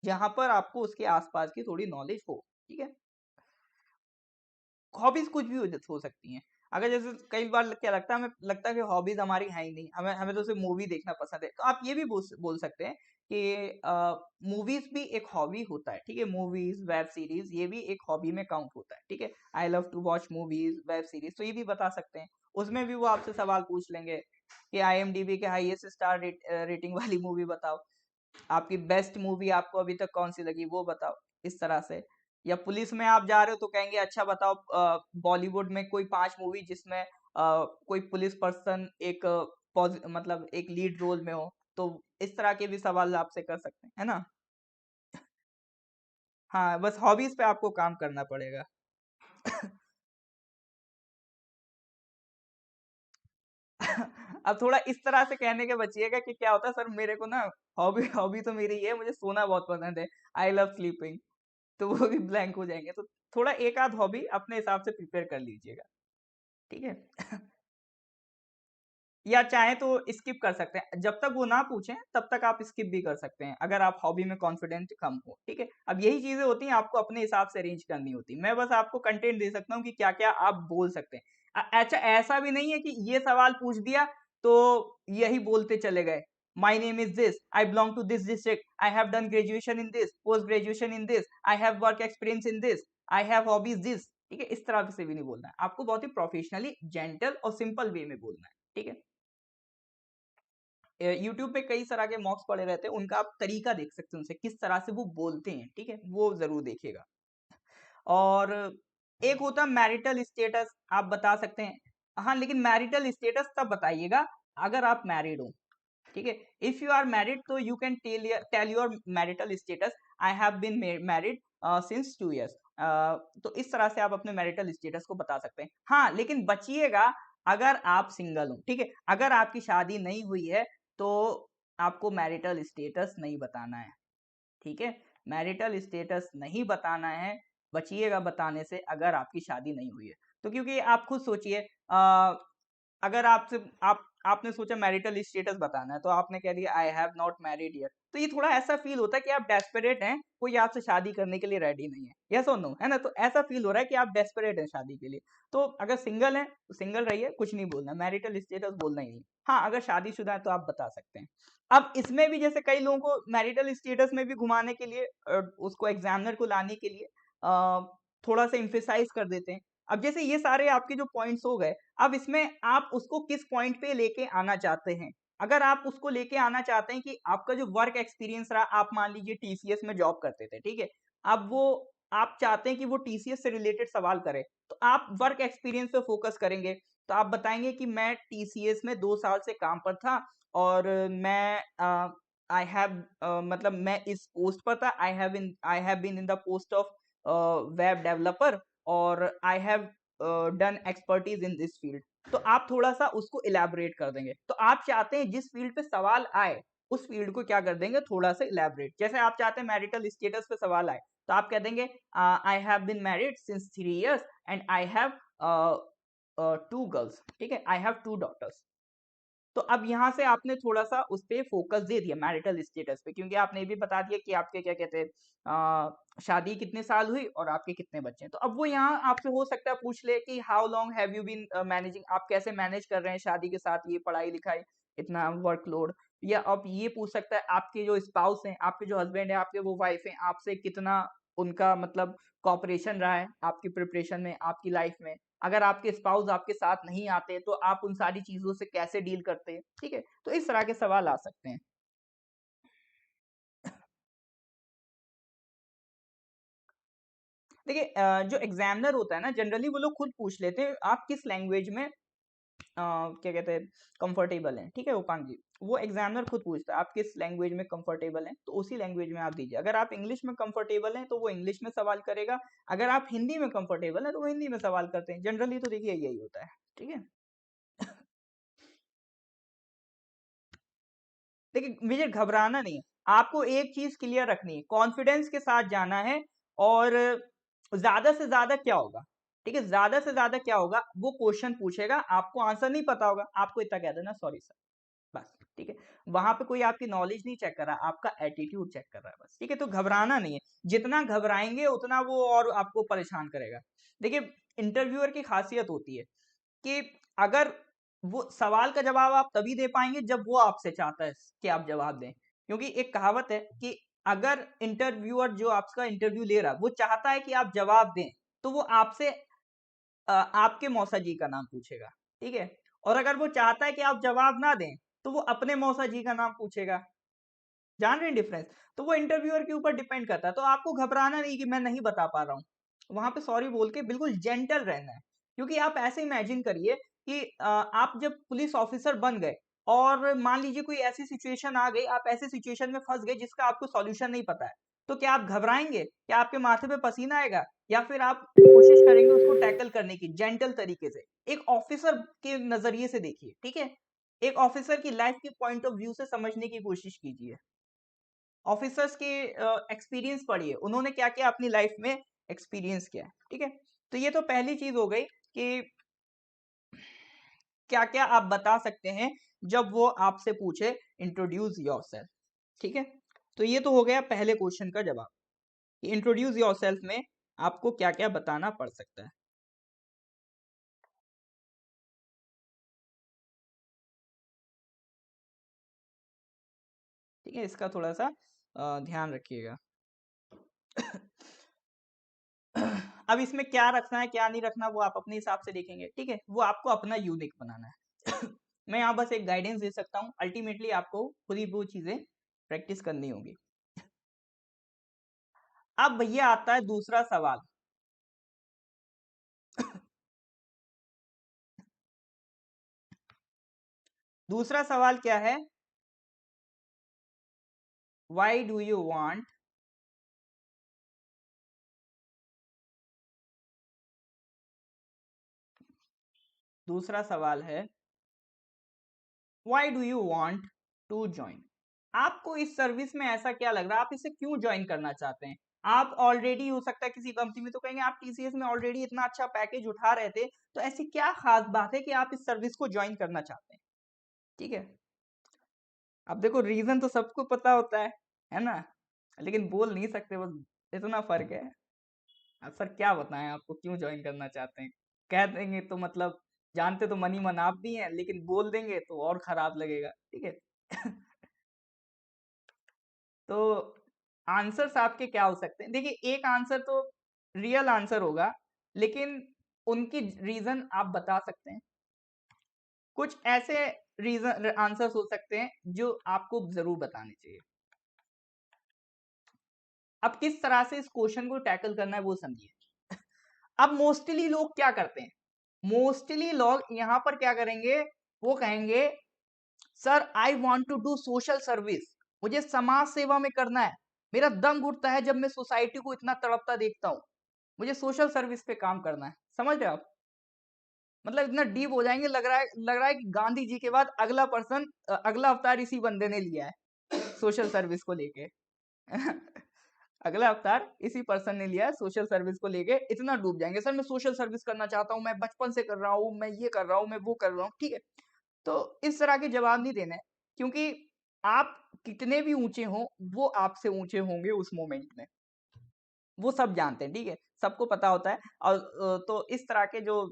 जहां पर आपको उसके आसपास की थोड़ी नॉलेज हो, ठीक है। हॉबीज कुछ भी हो सकती हैं। अगर जैसे कई बार क्या लगता है, हमें लगता है कि हॉबीज हमारी है ही नहीं, हमें हमें तो सिर्फ मूवी देखना पसंद है, तो आप ये भी बोल सकते हैं कि मूवीज भी एक हॉबी होता है, ठीक है। मूवीज, वेब सीरीज, ये भी एक हॉबी में काउंट होता है, ठीक है। I love to watch movies, web series, तो ये भी बता सकते हैं। उसमें भी वो आपसे सवाल पूछ लेंगे कि IMDb के हाईएस्ट स्टार रेटिंग वाली मूवी बताओ, आपकी बेस्ट मूवी आपको अभी तक कौन सी लगी वो बताओ, इस तरह से। या पुलिस में आप जा रहे हो तो कहेंगे अच्छा बताओ बॉलीवुड में कोई 5 मूवी जिसमें कोई पुलिस पर्सन एक मतलब एक लीड रोल में हो, तो इस तरह के भी सवाल आपसे कर सकते हैं, है ना। हाँ, बस हॉबीज पे आपको काम करना पड़ेगा। अब थोड़ा इस तरह से कहने के बचिएगा कि क्या होता है सर, मेरे को ना हॉबी हॉबी तो मेरी ये है, मुझे सोना बहुत पसंद है, आई लव स्लीपिंग, तो वो भी ब्लैंक हो जाएंगे। तो थोड़ा एक आध हॉबी अपने हिसाब से प्रिपेयर कर लीजिएगा, ठीक है। या चाहे तो स्किप कर सकते हैं, जब तक वो ना पूछें तब तक आप स्किप भी कर सकते हैं, अगर आप हॉबी में कॉन्फिडेंट कम हो, ठीक है। अब यही चीजें होती हैं, आपको अपने हिसाब से अरेंज करनी होती है। मैं बस आपको कंटेंट दे सकता हूँ कि क्या क्या आप बोल सकते हैं। अच्छा, ऐसा भी नहीं है कि ये सवाल पूछ दिया तो यही बोलते चले गए। My name is this, I belong to this district, I have done graduation in this, post graduation in this, I have work experience in this, I have hobbies this, ठीक है। इस तरह से भी नहीं बोलना है आपको, बहुत ही प्रोफेशनली, जेंटल और सिंपल वे में बोलना है, ठीक है। यूट्यूब पे कई तरह के मॉक्स पड़े रहते हैं, उनका आप तरीका देख सकते हैं, उनसे किस तरह से वो बोलते हैं, ठीक है, वो जरूर देखिएगा। और एक होता है मैरिटल स्टेटस, आप बता सकते हैं। हाँ, लेकिन मैरिटल स्टेटस तब बताइएगा अगर आप मैरिड हो, ठीक है। इफ यू आर मैरिड तो you can tell your marital status, I have been married since 2 years। तो इस तरह से आप अपने मैरिटल स्टेटस को बता सकते हैं। हाँ, लेकिन बचिएगा अगर आप सिंगल हो, ठीक है। अगर आपकी शादी नहीं हुई है तो आपको मैरिटल स्टेटस नहीं बताना है, ठीक है। मैरिटल स्टेटस नहीं बताना है, बचिएगा बताने से अगर आपकी शादी नहीं हुई है। तो क्योंकि आप खुद सोचिए, अगर आपसे आपने सोचा मैरिटल स्टेटस बताना है तो आपने कह दिया I have not married yet, तो ये थोड़ा ऐसा फील होता है कि आप डेस्परेट हैं, कोई आपसे शादी करने के लिए रेडी नहीं है, यस और नो, है ना। तो ऐसा फील हो रहा है कि आप डेस्परेट हैं शादी के लिए। तो अगर सिंगल है तो सिंगल रहिए, कुछ नहीं बोलना, मैरिटल स्टेटस बोलना ही नहीं। हाँ, अगर शादीशुदा है तो आप बता सकते हैं। अब इसमें भी जैसे कई लोगों को मैरिटल स्टेटस में भी घुमाने के लिए उसको एग्जामिनर को लाने के लिए थोड़ा सा इम्फेसाइज कर देते हैं। अब जैसे ये सारे आपके जो पॉइंट्स हो गए, अब इसमें आप उसको किस पॉइंट पे लेके आना चाहते हैं। अगर आप उसको लेके आना चाहते हैं कि आपका जो वर्क एक्सपीरियंस रहा, आप मान लीजिए TCS में जॉब करते थे, ठीक है। अब वो आप चाहते हैं कि वो TCS से रिलेटेड सवाल करे, तो आप वर्क एक्सपीरियंस पे फोकस करेंगे। तो आप बताएंगे कि मैं TCS में 2 साल से काम पर था और मैं आई हैव मतलब मैं इस पोस्ट पर था, I have been in the post of web developer और I have done expertise in this field. तो आप थोड़ा सा उसको इलेबोरेट कर देंगे। तो आप चाहते हैं जिस फील्ड पे सवाल आए उस फील्ड को क्या कर देंगे, थोड़ा सा इलेबोरेट। जैसे आप चाहते हैं मैरिटल स्टेटस पे सवाल आए तो आप कह देंगे I have been married since 3 years and I have 2 girls, ठीक है, आई हैव 2 daughters। तो अब यहाँ से आपने थोड़ा-सा उस पे फ़ोकस दे दिया मैरिटल स्टेटस पे, क्योंकि आपने ये भी बता दिया कि आपके क्या कहते हैं शादी कितने साल हुई और आपके कितने बच्चे हैं। तो अब वो यहाँ आपसे हो सकता है पूछ ले कि how long have you been managing, आप कैसे मैनेज कर रहे हैं शादी के साथ ये पढ़ाई-लिखाई, इतना वर्कलोड। या अब ये पूछ सकता है आपके जो स्पाउस हैं, आपके जो हस्बैंड हैं, आपके वो वाइफ हैं, आपसे कितना उनका मतलब कोऑपरेशन रहा है आपकी प्रिपरेशन में, आपकी लाइफ में। अगर आपके स्पाउस आपके साथ नहीं आते तो आप उन सारी चीजों से कैसे डील करते हैं, ठीक है। तो इस तरह के सवाल आ सकते हैं। देखिए जो एग्जामिनर होता है ना, जनरली वो लोग खुद पूछ लेते हैं आप किस लैंग्वेज में क्या कहते हैं कंफर्टेबल हैं, ठीक है उपांग जी। वो एग्जामिनर खुद पूछता है आप किस लैंग्वेज में कंफर्टेबल हैं, तो उसी लैंग्वेज में आप दीजिए। अगर आप इंग्लिश में कंफर्टेबल हैं तो वो इंग्लिश में सवाल करेगा, अगर आप हिंदी में कंफर्टेबल हैं तो वो हिंदी में सवाल करते हैं। जनरली तो देखिए यही होता है, ठीक है। देखिए विजय, घबराना नहीं है, आपको एक चीज क्लियर रखनी है, कॉन्फिडेंस के साथ जाना है। और ज्यादा से ज्यादा क्या होगा, ठीक है, ज्यादा से ज्यादा क्या होगा, वो क्वेश्चन पूछेगा, आपको आंसर नहीं पता होगा, आपको इतना कह देना सॉरी सर, बस, ठीक है। वहां पे कोई आपकी नॉलेज नहीं चेक कर रहा, आपका एटीट्यूड चेक कर रहा है बस, ठीक है। तो घबराना नहीं है, जितना घबराएंगे उतना वो और आपको परेशान करेगा। देखिए, इंटरव्यूअर की खासियत होती है कि अगर वो सवाल का जवाब आप तभी दे पाएंगे जब वो आपसे चाहता है कि आप जवाब दें, क्योंकि एक कहावत है कि अगर इंटरव्यूअर जो आपका इंटरव्यू ले रहा है वो चाहता है कि आप जवाब दें, तो वो आपसे आपके मौसा जी का नाम पूछेगा, ठीक है। और अगर वो चाहता है कि आप जवाब ना दें, तो वो अपने मौसा जी का नाम पूछेगा। जान रहे हैं डिफरेंस? तो वो इंटरव्यूअर के ऊपर डिपेंड करता है। तो आपको घबराना नहीं कि मैं नहीं बता पा रहा हूँ, वहां पे सॉरी बोल के बिल्कुल जेंटल रहना है। क्योंकि आप ऐसे इमेजिन करिए कि आप जब पुलिस ऑफिसर बन गए और मान लीजिए कोई ऐसी सिचुएशन आ गई, आप ऐसे सिचुएशन में फंस गए जिसका आपको सॉल्यूशन नहीं पता है, तो क्या आप घबराएंगे? क्या आपके माथे पे पसीना आएगा? या फिर आप कोशिश करेंगे उसको टैकल करने की जेंटल तरीके से? एक ऑफिसर के नजरिए से देखिए, ठीक है। एक ऑफिसर की लाइफ के पॉइंट ऑफ व्यू से समझने की कोशिश कीजिए। ऑफिसर्स के एक्सपीरियंस पढ़िए, उन्होंने क्या किया अपनी लाइफ में, एक्सपीरियंस किया है, ठीक है। तो ये तो पहली चीज हो गई कि क्या क्या आप बता सकते हैं जब वो आपसे पूछे इंट्रोड्यूस योरसेल्फ, ठीक है। तो ये तो हो गया पहले क्वेश्चन का जवाब कि इंट्रोड्यूस योरसेल्फ में आपको क्या क्या बताना पड़ सकता है। ठीक है, इसका थोड़ा सा ध्यान रखिएगा। अब इसमें क्या रखना है क्या नहीं रखना वो आप अपने हिसाब से देखेंगे, ठीक है। वो आपको अपना यूनिक बनाना है। मैं यहाँ बस एक गाइडेंस दे सकता हूँ, अल्टीमेटली आपको खुद ही वो चीजें प्रैक्टिस करनी होगी। अब भैया आता है दूसरा सवाल। दूसरा सवाल क्या है? वाई डू यू वांट दूसरा सवाल है why do you want to join? आपको इस सर्विस में ऐसा क्या लग रहा है, आप इसे क्यों ज्वाइन करना चाहते हैं? आप ऑलरेडी हो सकता है किसी कंपनी में, तो कहेंगे आप टीसीएस में ऑलरेडी इतना अच्छा पैकेज उठा रहे थे, तो ऐसी क्या खास बात है कि आप इस सर्विस को ज्वाइन करना चाहते हैं, ठीक है। अब देखो, रीजन तो सबको पता होता है ना, लेकिन बोल नहीं सकते, बस इतना फर्क है। अब सर क्या बताएं आपको क्यों ज्वाइन करना चाहते हैं? कह देंगे तो मतलब जानते तो मन ही मन आप भी हैं, लेकिन बोल देंगे तो और खराब लगेगा, ठीक है। तो आंसर्स आपके क्या हो सकते हैं? देखिए, एक आंसर तो रियल आंसर होगा, लेकिन उनकी रीजन आप बता सकते हैं। कुछ ऐसे रीजन आंसर्स हो सकते हैं जो आपको जरूर बताने चाहिए। अब किस तरह से इस क्वेश्चन को टैकल करना है वो समझिए। अब मोस्टली लोग क्या करते हैं? मोस्टली लोग यहाँ पर क्या करेंगे? वो कहेंगे sir I want to do social service, मुझे समाज सेवा में करना है। मेरा दम घुटता है जब मैं सोसाइटी को इतना तड़पता देखता हूँ, मुझे सोशल सर्विस पे काम करना है। समझ रहे हो आप? मतलब इतना डीप हो जाएंगे, लग रहा है कि गांधी जी के बाद अगला पर्सन, अगला अवतार इसी बंदे ने लिया है सोशल सर्विस को लेके। अगला अवतार इसी पर्सन ने लिया है सोशल सर्विस को लेके, इतना डूब जाएंगे सर मैं सोशल सर्विस करना चाहता हूँ, मैं बचपन से कर रहा हूँ, मैं ये कर रहा हूँ, मैं वो कर रहा हूँ, ठीक है। तो इस तरह के जवाब नहीं देना है, क्योंकि आप कितने भी ऊंचे हों, वो आपसे ऊंचे होंगे उस मोमेंट में, वो सब जानते हैं, ठीक है, सबको पता होता है। और तो इस तरह के जो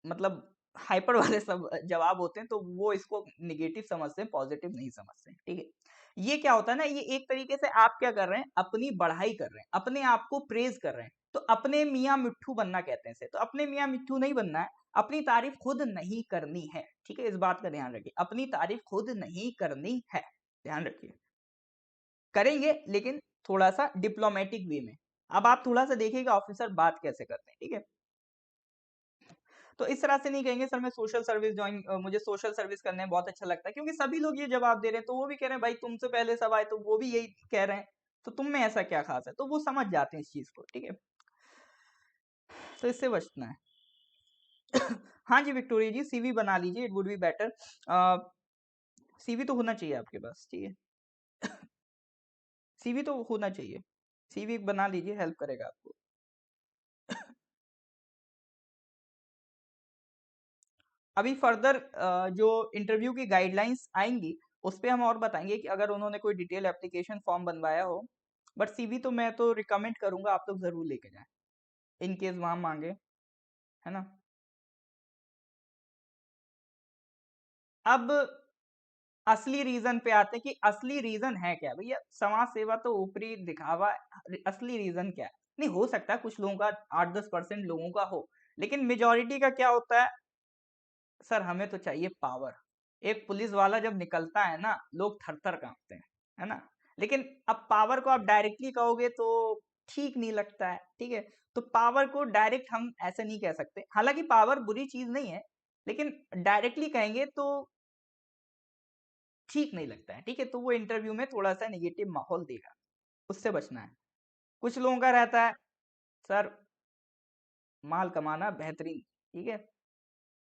मतलब हाइपर वाले सब जवाब होते हैं, तो वो इसको निगेटिव समझते हैं, पॉजिटिव नहीं समझते हैं, ठीक है। ये क्या होता है ना, ये एक तरीके से आप क्या कर रहे हैं, अपनी बढ़ाई कर रहे हैं, अपने आप को प्रेज कर रहे हैं। तो अपने मियाँ मिट्ठू बनना कहते हैं इसे, तो अपने मियाँ मिट्ठू नहीं बनना है, अपनी तारीफ खुद नहीं करनी है, ठीक है। इस बात का ध्यान रखिए, अपनी तारीफ खुद नहीं करनी है, ध्यान रखिए। करेंगे लेकिन थोड़ा सा डिप्लोमेटिक वे में। अब आप थोड़ा सा देखिएगा ऑफिसर बात कैसे करते हैं, ठीक है। तो इस तरह से नहीं कहेंगे सर मैं सोशल सर्विस ज्वाइन, मुझे सोशल सर्विस करने में बहुत अच्छा लगता है, क्योंकि सभी लोग ये जवाब दे रहे हैं, तो वो भी कह रहे हैं भाई तुमसे पहले सब आए तो वो भी यही कह रहे हैं, तो तुम में ऐसा क्या खास है, तो वो समझ जाते हैं इस चीज को, ठीक है। तो इससे बचना है। हाँ जी विक्टोरिया जी, सीवी बना लीजिए, it would be better. CV तो होना चाहिए आपके पास, ठीक है। सीवी तो होना चाहिए, सीवी बना लीजिए, हेल्प करेगा आपको। अभी फर्दर जो इंटरव्यू की गाइडलाइंस आएंगी उस पे हम और बताएंगे कि अगर उन्होंने कोई डिटेल एप्लीकेशन फॉर्म बनवाया हो। बट सीवी तो मैं तो रिकमेंड करूंगा आप लोग जरूर लेके जाएं, इन केस वहां मांगे, है ना। अब असली रीजन पे आते हैं कि असली रीजन है क्या भैया। समाज सेवा तो ऊपरी दिखावा, असली रीजन क्या है। नहीं, हो सकता है कुछ लोगों का, 8-10% लोगों का हो, लेकिन मेजोरिटी का क्या होता है, सर हमें तो चाहिए पावर। एक पुलिस वाला जब निकलता है ना, लोग थर थर कांपते हैं, है ना। लेकिन अब पावर को आप डायरेक्टली कहोगे तो ठीक नहीं लगता है, ठीक है। तो पावर को डायरेक्ट हम ऐसे नहीं कह सकते, हालांकि पावर बुरी चीज नहीं है, लेकिन डायरेक्टली कहेंगे तो ठीक नहीं लगता है, ठीक है। तो वो इंटरव्यू में थोड़ा सा नेगेटिव माहौल देगा, उससे बचना है। कुछ लोगों का रहता है, सर माल कमाना बेहतरीन, ठीक है,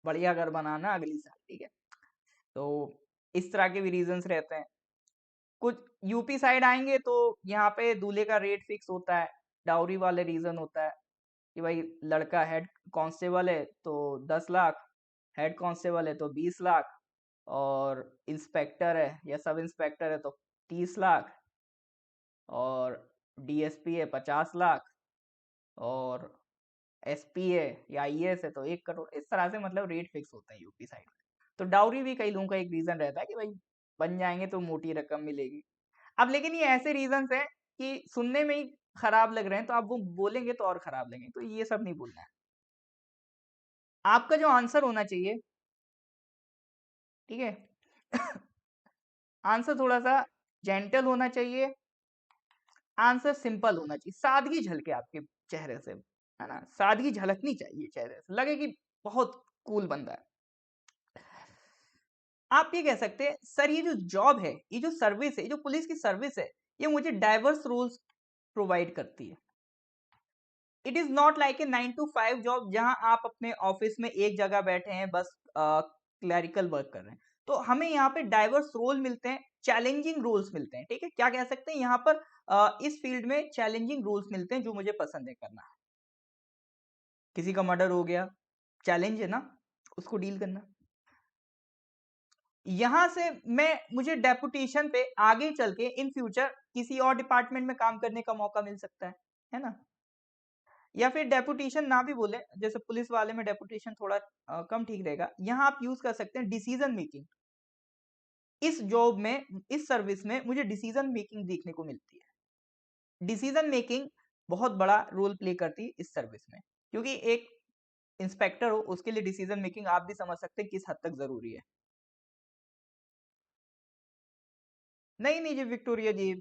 बढ़िया घर बनाना अगली साल, ठीक है। तो इस तरह के भी रीजंस रहते हैं। कुछ यूपी साइड आएंगे तो यहाँ पे दूल्हे का रेट फिक्स होता है, डाउरी वाले रीजन होता है कि भाई लड़का हेड कांस्टेबल है तो 10 लाख, हेड कांस्टेबल है तो 20 लाख, और इंस्पेक्टर है या सब इंस्पेक्टर है तो 30 लाख, और डीएसपी है 50 लाख, और एसपी है या आईएएस है तो 1 करोड़। इस तरह से मतलब रेट फिक्स होता है यूपी साइड में। तो डाउरी भी कई लोगों का एक रीजन रहता है कि भाई बन जाएंगे तो मोटी रकम मिलेगी। अब लेकिन ये ऐसे रीजंस हैं कि सुनने में ही खराब लग रहे हैं, तो आप वो बोलेंगे तो और खराब लगेंगे, तो ये सब नहीं बोलना है। आपका जो आंसर होना चाहिए, ठीक है, आंसर थोड़ा सा जेंटल होना चाहिए, आंसर सिंपल होना चाहिए, सादगी झलके आपके चेहरे से, है ना, सादगी झलकनी चाहिए चेहरे से, लगे कि बहुत कूल बंदा है। आप ये कह सकते हैं, सर ये जो जॉब है, ये जो सर्विस है, ये जो पुलिस की सर्विस है, ये मुझे डाइवर्स रोल्स प्रोवाइड करती है। It is not like a 9 to 5 job जहां आप अपने ऑफिस में एक जगह बैठे हैं बस क्लैरिकल वर्क कर रहे हैं। तो हमें यहाँ पे डाइवर्स रोल मिलते हैं, चैलेंजिंग रोल्स मिलते हैं, ठीक है। क्या कह सकते हैं यहाँ पर, इस फील्ड में चैलेंजिंग रोल्स मिलते हैं जो मुझे पसंद है करना। किसी का मर्डर हो गया, चैलेंज है ना, उसको डील करना। यहां से मैं, मुझे डेपुटेशन पे आगे चल के इन फ्यूचर किसी और डिपार्टमेंट में काम करने का मौका मिल सकता है ना। या फिर डेपुटेशन ना भी बोले, जैसे पुलिस वाले में डेपुटेशन थोड़ा कम ठीक रहेगा, यहाँ आप यूज कर सकते हैं डिसीजन मेकिंग। इस जॉब में, इस सर्विस में मुझे डिसीजन मेकिंग देखने को मिलती है। डिसीजन मेकिंग बहुत बड़ा रोल प्ले करती है इस सर्विस में, क्योंकि एक इंस्पेक्टर हो उसके लिए डिसीजन मेकिंग आप भी समझ सकते हैं किस हद तक जरूरी है। नहीं नहीं जी विक्टोरिया जी,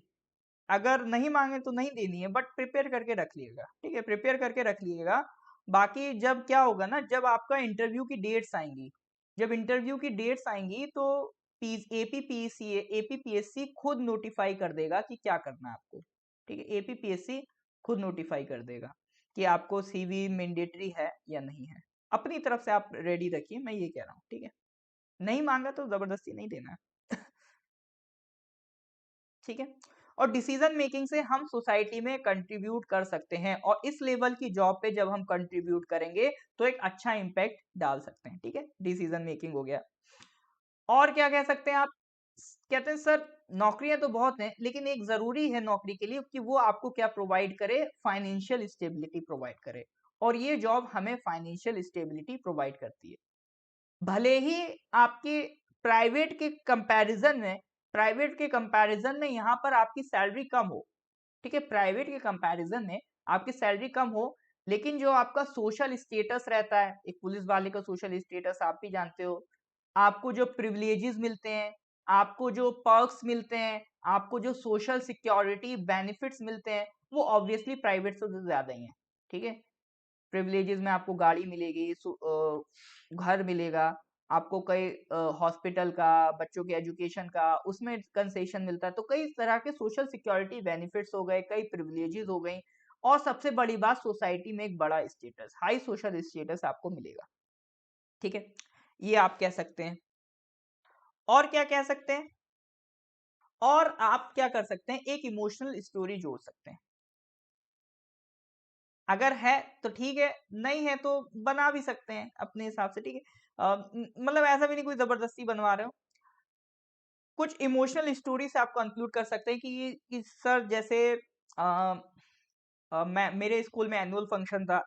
अगर नहीं मांगे तो नहीं देनी है, बट प्रिपेयर करके रख लीजिएगा, ठीक है, प्रिपेयर करके रख लीजिएगा। बाकी जब क्या होगा ना, जब आपका इंटरव्यू की डेट्स आएंगी, जब इंटरव्यू की डेट्स आएंगी तो एपीपीएससी, एपीपीएससी खुद नोटिफाई कर देगा कि क्या करना है आपको, ठीक है। एपीपीएससी खुद नोटिफाई कर देगा कि आपको सीवी मैंडेटरी है या नहीं है। अपनी तरफ से आप रेडी रखिए, मैं ये कह रहा हूँ, ठीक है। नहीं मांगा तो जबरदस्ती नहीं देना है। ठीक है। और डिसीजन मेकिंग से हम सोसाइटी में कंट्रीब्यूट कर सकते हैं, और इस लेवल की जॉब पे जब हम कंट्रीब्यूट करेंगे तो एक अच्छा इंपैक्ट डाल सकते हैं, ठीक है। डिसीजन मेकिंग हो गया। और क्या कह सकते हैं आप, कहते हैं सर नौकरियां तो बहुत हैं, लेकिन एक जरूरी है नौकरी के लिए कि वो आपको क्या प्रोवाइड करे, फाइनेंशियल स्टेबिलिटी प्रोवाइड करे। और ये जॉब हमें फाइनेंशियल स्टेबिलिटी प्रोवाइड करती है। भले ही आपके प्राइवेट के कंपैरिजन में, प्राइवेट के कंपैरिजन में यहाँ पर आपकी सैलरी कम हो, ठीक है, प्राइवेट के कंपैरिजन में आपकी सैलरी कम हो, लेकिन जो आपका सोशल स्टेटस रहता है, एक पुलिस वाले का सोशल स्टेटस आप भी जानते हो, आपको जो प्रिविलेजेस मिलते हैं, आपको जो पर्क्स मिलते हैं, आपको जो सोशल सिक्योरिटी बेनिफिट्स मिलते हैं, वो ऑब्वियसली प्राइवेट से तो ज्यादा ही है, ठीक है। प्रिविलेजेस में आपको गाड़ी मिलेगी, घर मिलेगा, आपको कई हॉस्पिटल का, बच्चों के एजुकेशन का उसमें कंसेशन मिलता है। तो कई तरह के सोशल सिक्योरिटी बेनिफिट्स हो गए, कई प्रिविलेजेस हो गई, और सबसे बड़ी बात सोसाइटी में एक बड़ा स्टेटस, हाई सोशल स्टेटस आपको मिलेगा, ठीक है। ये आप कह सकते हैं। और क्या कह सकते हैं, और आप क्या कर सकते हैं, एक इमोशनल स्टोरी जोड़ सकते हैं। अगर है तो ठीक है, नहीं है तो बना भी सकते हैं अपने हिसाब से, ठीक है। मतलब ऐसा भी नहीं कोई जबरदस्ती बनवा रहे हो। कुछ इमोशनल स्टोरी से आप कंक्लूड कर सकते हैं कि सर जैसे मैं मेरे स्कूल में एनुअल फंक्शन था,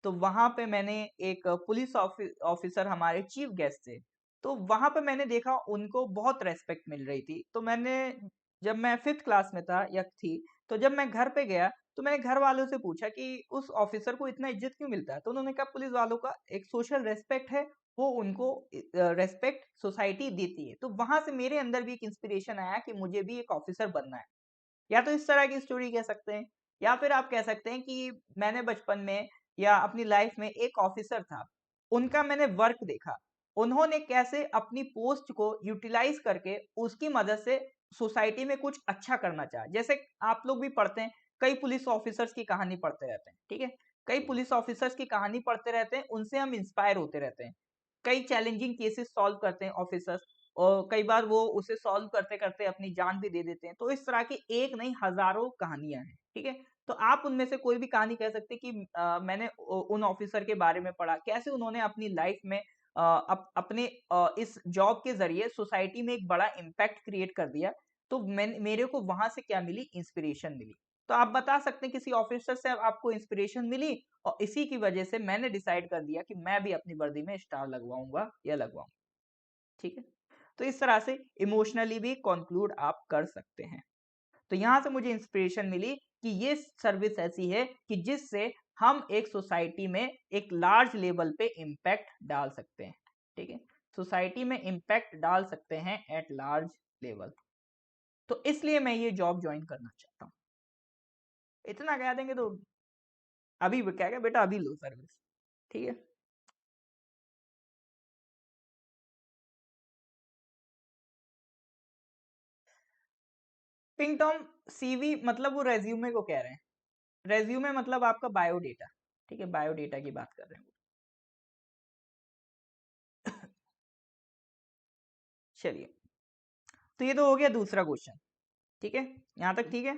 तो वहाँ पे मैंने एक पुलिस ऑफिसर हमारे चीफ गेस्ट थे, तो वहाँ पे मैंने देखा उनको बहुत रेस्पेक्ट मिल रही थी। तो मैंने जब मैं 5th क्लास में था या थी, तो जब मैं घर पे गया, तो मैंने घर वालों से पूछा कि उस ऑफिसर को इतना इज़्ज़त क्यों मिलता है? तो उन्होंने कहा पुलिस वालों का एक सोशल रिस्पेक्ट है, वो उनको रिस्पेक्ट सोसाइटी देती है। तो वहाँ से मेरे अंदर भी एक इंस्पिरेशन आया कि मुझे भी एक ऑफिसर बनना है। या तो इस तरह की स्टोरी कह सकते हैं, या फिर आप कह सकते हैं कि मैंने बचपन में या अपनी लाइफ में एक ऑफिसर था, उनका मैंने वर्क देखा। उन्होंने कैसे अपनी पोस्ट को यूटिलाइज़ करके उसकी मदद से सोसाइटी में कुछ अच्छा करना चाहा। जैसे आप लोग भी पढ़ते हैं, कई पुलिस ऑफिसर्स की कहानी पढ़ते रहते हैं, ठीक है? कई पुलिस ऑफिसर्स की कहानी पढ़ते रहते हैं, उनसे हम इंस्पायर होते रहते हैं। कई चैलेंजिंग केसेस सॉल्व करते हैं ऑफिसर्स, और कई बार वो उसे सॉल्व करते-करते अपनी जान भी दे देते हैं। तो इस तरह की एक नहीं हज़ारों कहानियाँ हैं, ठीक है? तो आप उनमें से कोई भी कहानी कह सकते हैं कि मैंने उन ऑफिसर के बारे में पढ़ा, कैसे उन्होंने अपनी लाइफ में अपने इस जॉब के ज़रिए सोसाइटी में एक बड़ा इम्पैक्ट क्रिएट कर दिया। तो मेरे को वहाँ से क्या मिली? इंस्पिरेशन मिली। तो आप बता सकते हैं किसी ऑफिसर से आपको इंस्पिरेशन मिली, और इसी की वजह से मैंने डिसाइड कर दिया कि मैं भी अपनी वर्दी में स्टार लगवाऊँगा या लगवाऊँगा, ठीक है? तो इस तरह से इमोशनली भी कंक्लूड आप कर सकते हैं। तो यहाँ से मुझे इंस्पिरेशन मिली कि ये सर्विस ऐसी है कि जिससे हम एक सोसाइटी में एक लार्ज लेवल पे इम्पैक्ट डाल सकते हैं, ठीक है? सोसाइटी में इम्पैक्ट डाल सकते हैं एट लार्ज लेवल। तो इसलिए मैं ये जॉब ज्वाइन करना चाहता हूँ। इतना कह देंगे तो अभी क्या क्या बेटा अभी लो सर्विस, ठीक है? पिंक टॉम सीवी मतलब वो रेज्यूमे को कह रहे हैं। रेज्यूमे मतलब आपका बायोडेटा, ठीक है? बायोडेटा की बात कर रहे हैं। चलिए, तो ये तो हो गया दूसरा क्वेश्चन, ठीक है? यहाँ तक ठीक है?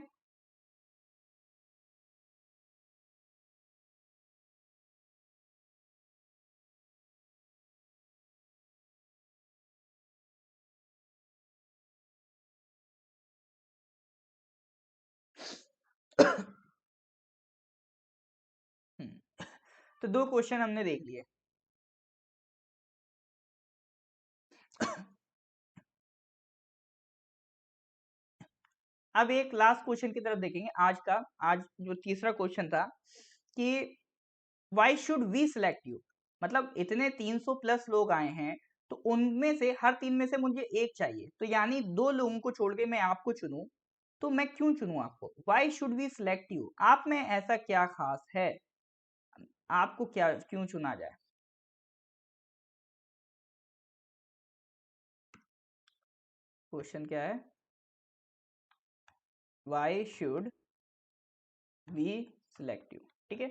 तो 2 क्वेश्चन हमने देख लिए। अब एक लास्ट क्वेश्चन की तरफ देखेंगे आज का। आज जो तीसरा क्वेश्चन था कि why should we select you? मतलब इतने 300 प्लस लोग आए हैं, तो उनमें से हर 3 में से मुझे 1 चाहिए। तो यानी 2 लोगों को छोड़ के मैं आपको चुनूँ, तो मैं क्यों चुनूँ आपको? Why should we select you? आप में ऐसा क्या खास है? आपको क्या क्यों चुना जाए? क्वेश्चन क्या है? Why should we select you? ठीक है?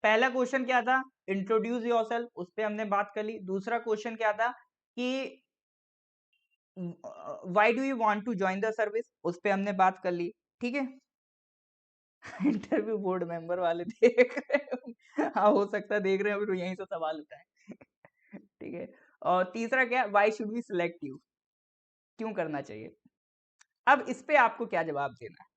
पहला क्वेश्चन क्या था? इंट्रोड्यूस योरसेल्फ, उस पे हमने बात कर ली। दूसरा क्वेश्चन क्या था कि why do you want to join the service, उस पे हमने बात कर ली, ठीक है? इंटरव्यू बोर्ड मेंबर वाले देख रहे हो, हाँ हो सकता है देख रहे हो, फिर यहीं से सवाल उठाए। ठीक है? और तीसरा क्या, why should we select you, क्यों करना चाहिए? अब इस पे आपको क्या जवाब देना है?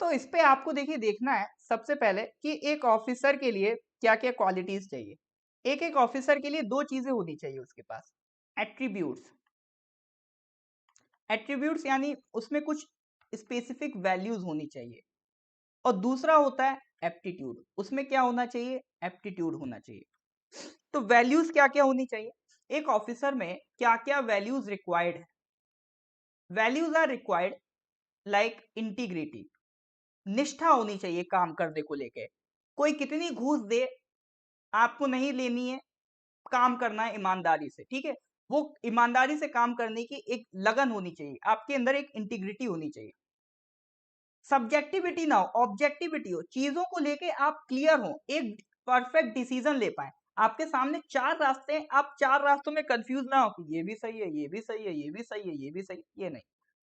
तो इस पे आपको देखिए देखना है सबसे पहले कि एक ऑफिसर के लिए क्या क्या क्वालिटीज चाहिए। एक एक ऑफिसर के लिए दो चीजें होनी चाहिए उसके पास। एट्रीब्यूट्स, एट्रीब्यूट्स यानी उसमें कुछ स्पेसिफिक वैल्यूज होनी चाहिए। और दूसरा होता है एप्टीट्यूड, उसमें क्या होना चाहिए? एप्टीट्यूड होना चाहिए। तो वैल्यूज क्या क्या होनी चाहिए? एक ऑफिसर में क्या क्या वैल्यूज रिक्वायर्ड है? Values are required like integrity, निष्ठा होनी चाहिए काम करने को लेके। कोई कितनी घूस दे, आपको नहीं लेनी है, काम करना है ईमानदारी से, ठीक है? वो ईमानदारी से काम करने की एक लगन होनी चाहिए, आपके अंदर एक इंटीग्रिटी होनी चाहिए। सब्जेक्टिविटी ना हो, ऑब्जेक्टिविटी हो, चीजों को लेके आप क्लियर हो, एक परफेक्ट डिसीजन ले पाए। आपके सामने 4 रास्ते हैं, आप 4 रास्तों में कंफ्यूज ना हो कि ये भी सही है, ये भी सही है, ये भी सही है, ये भी सही है, ये नहीं।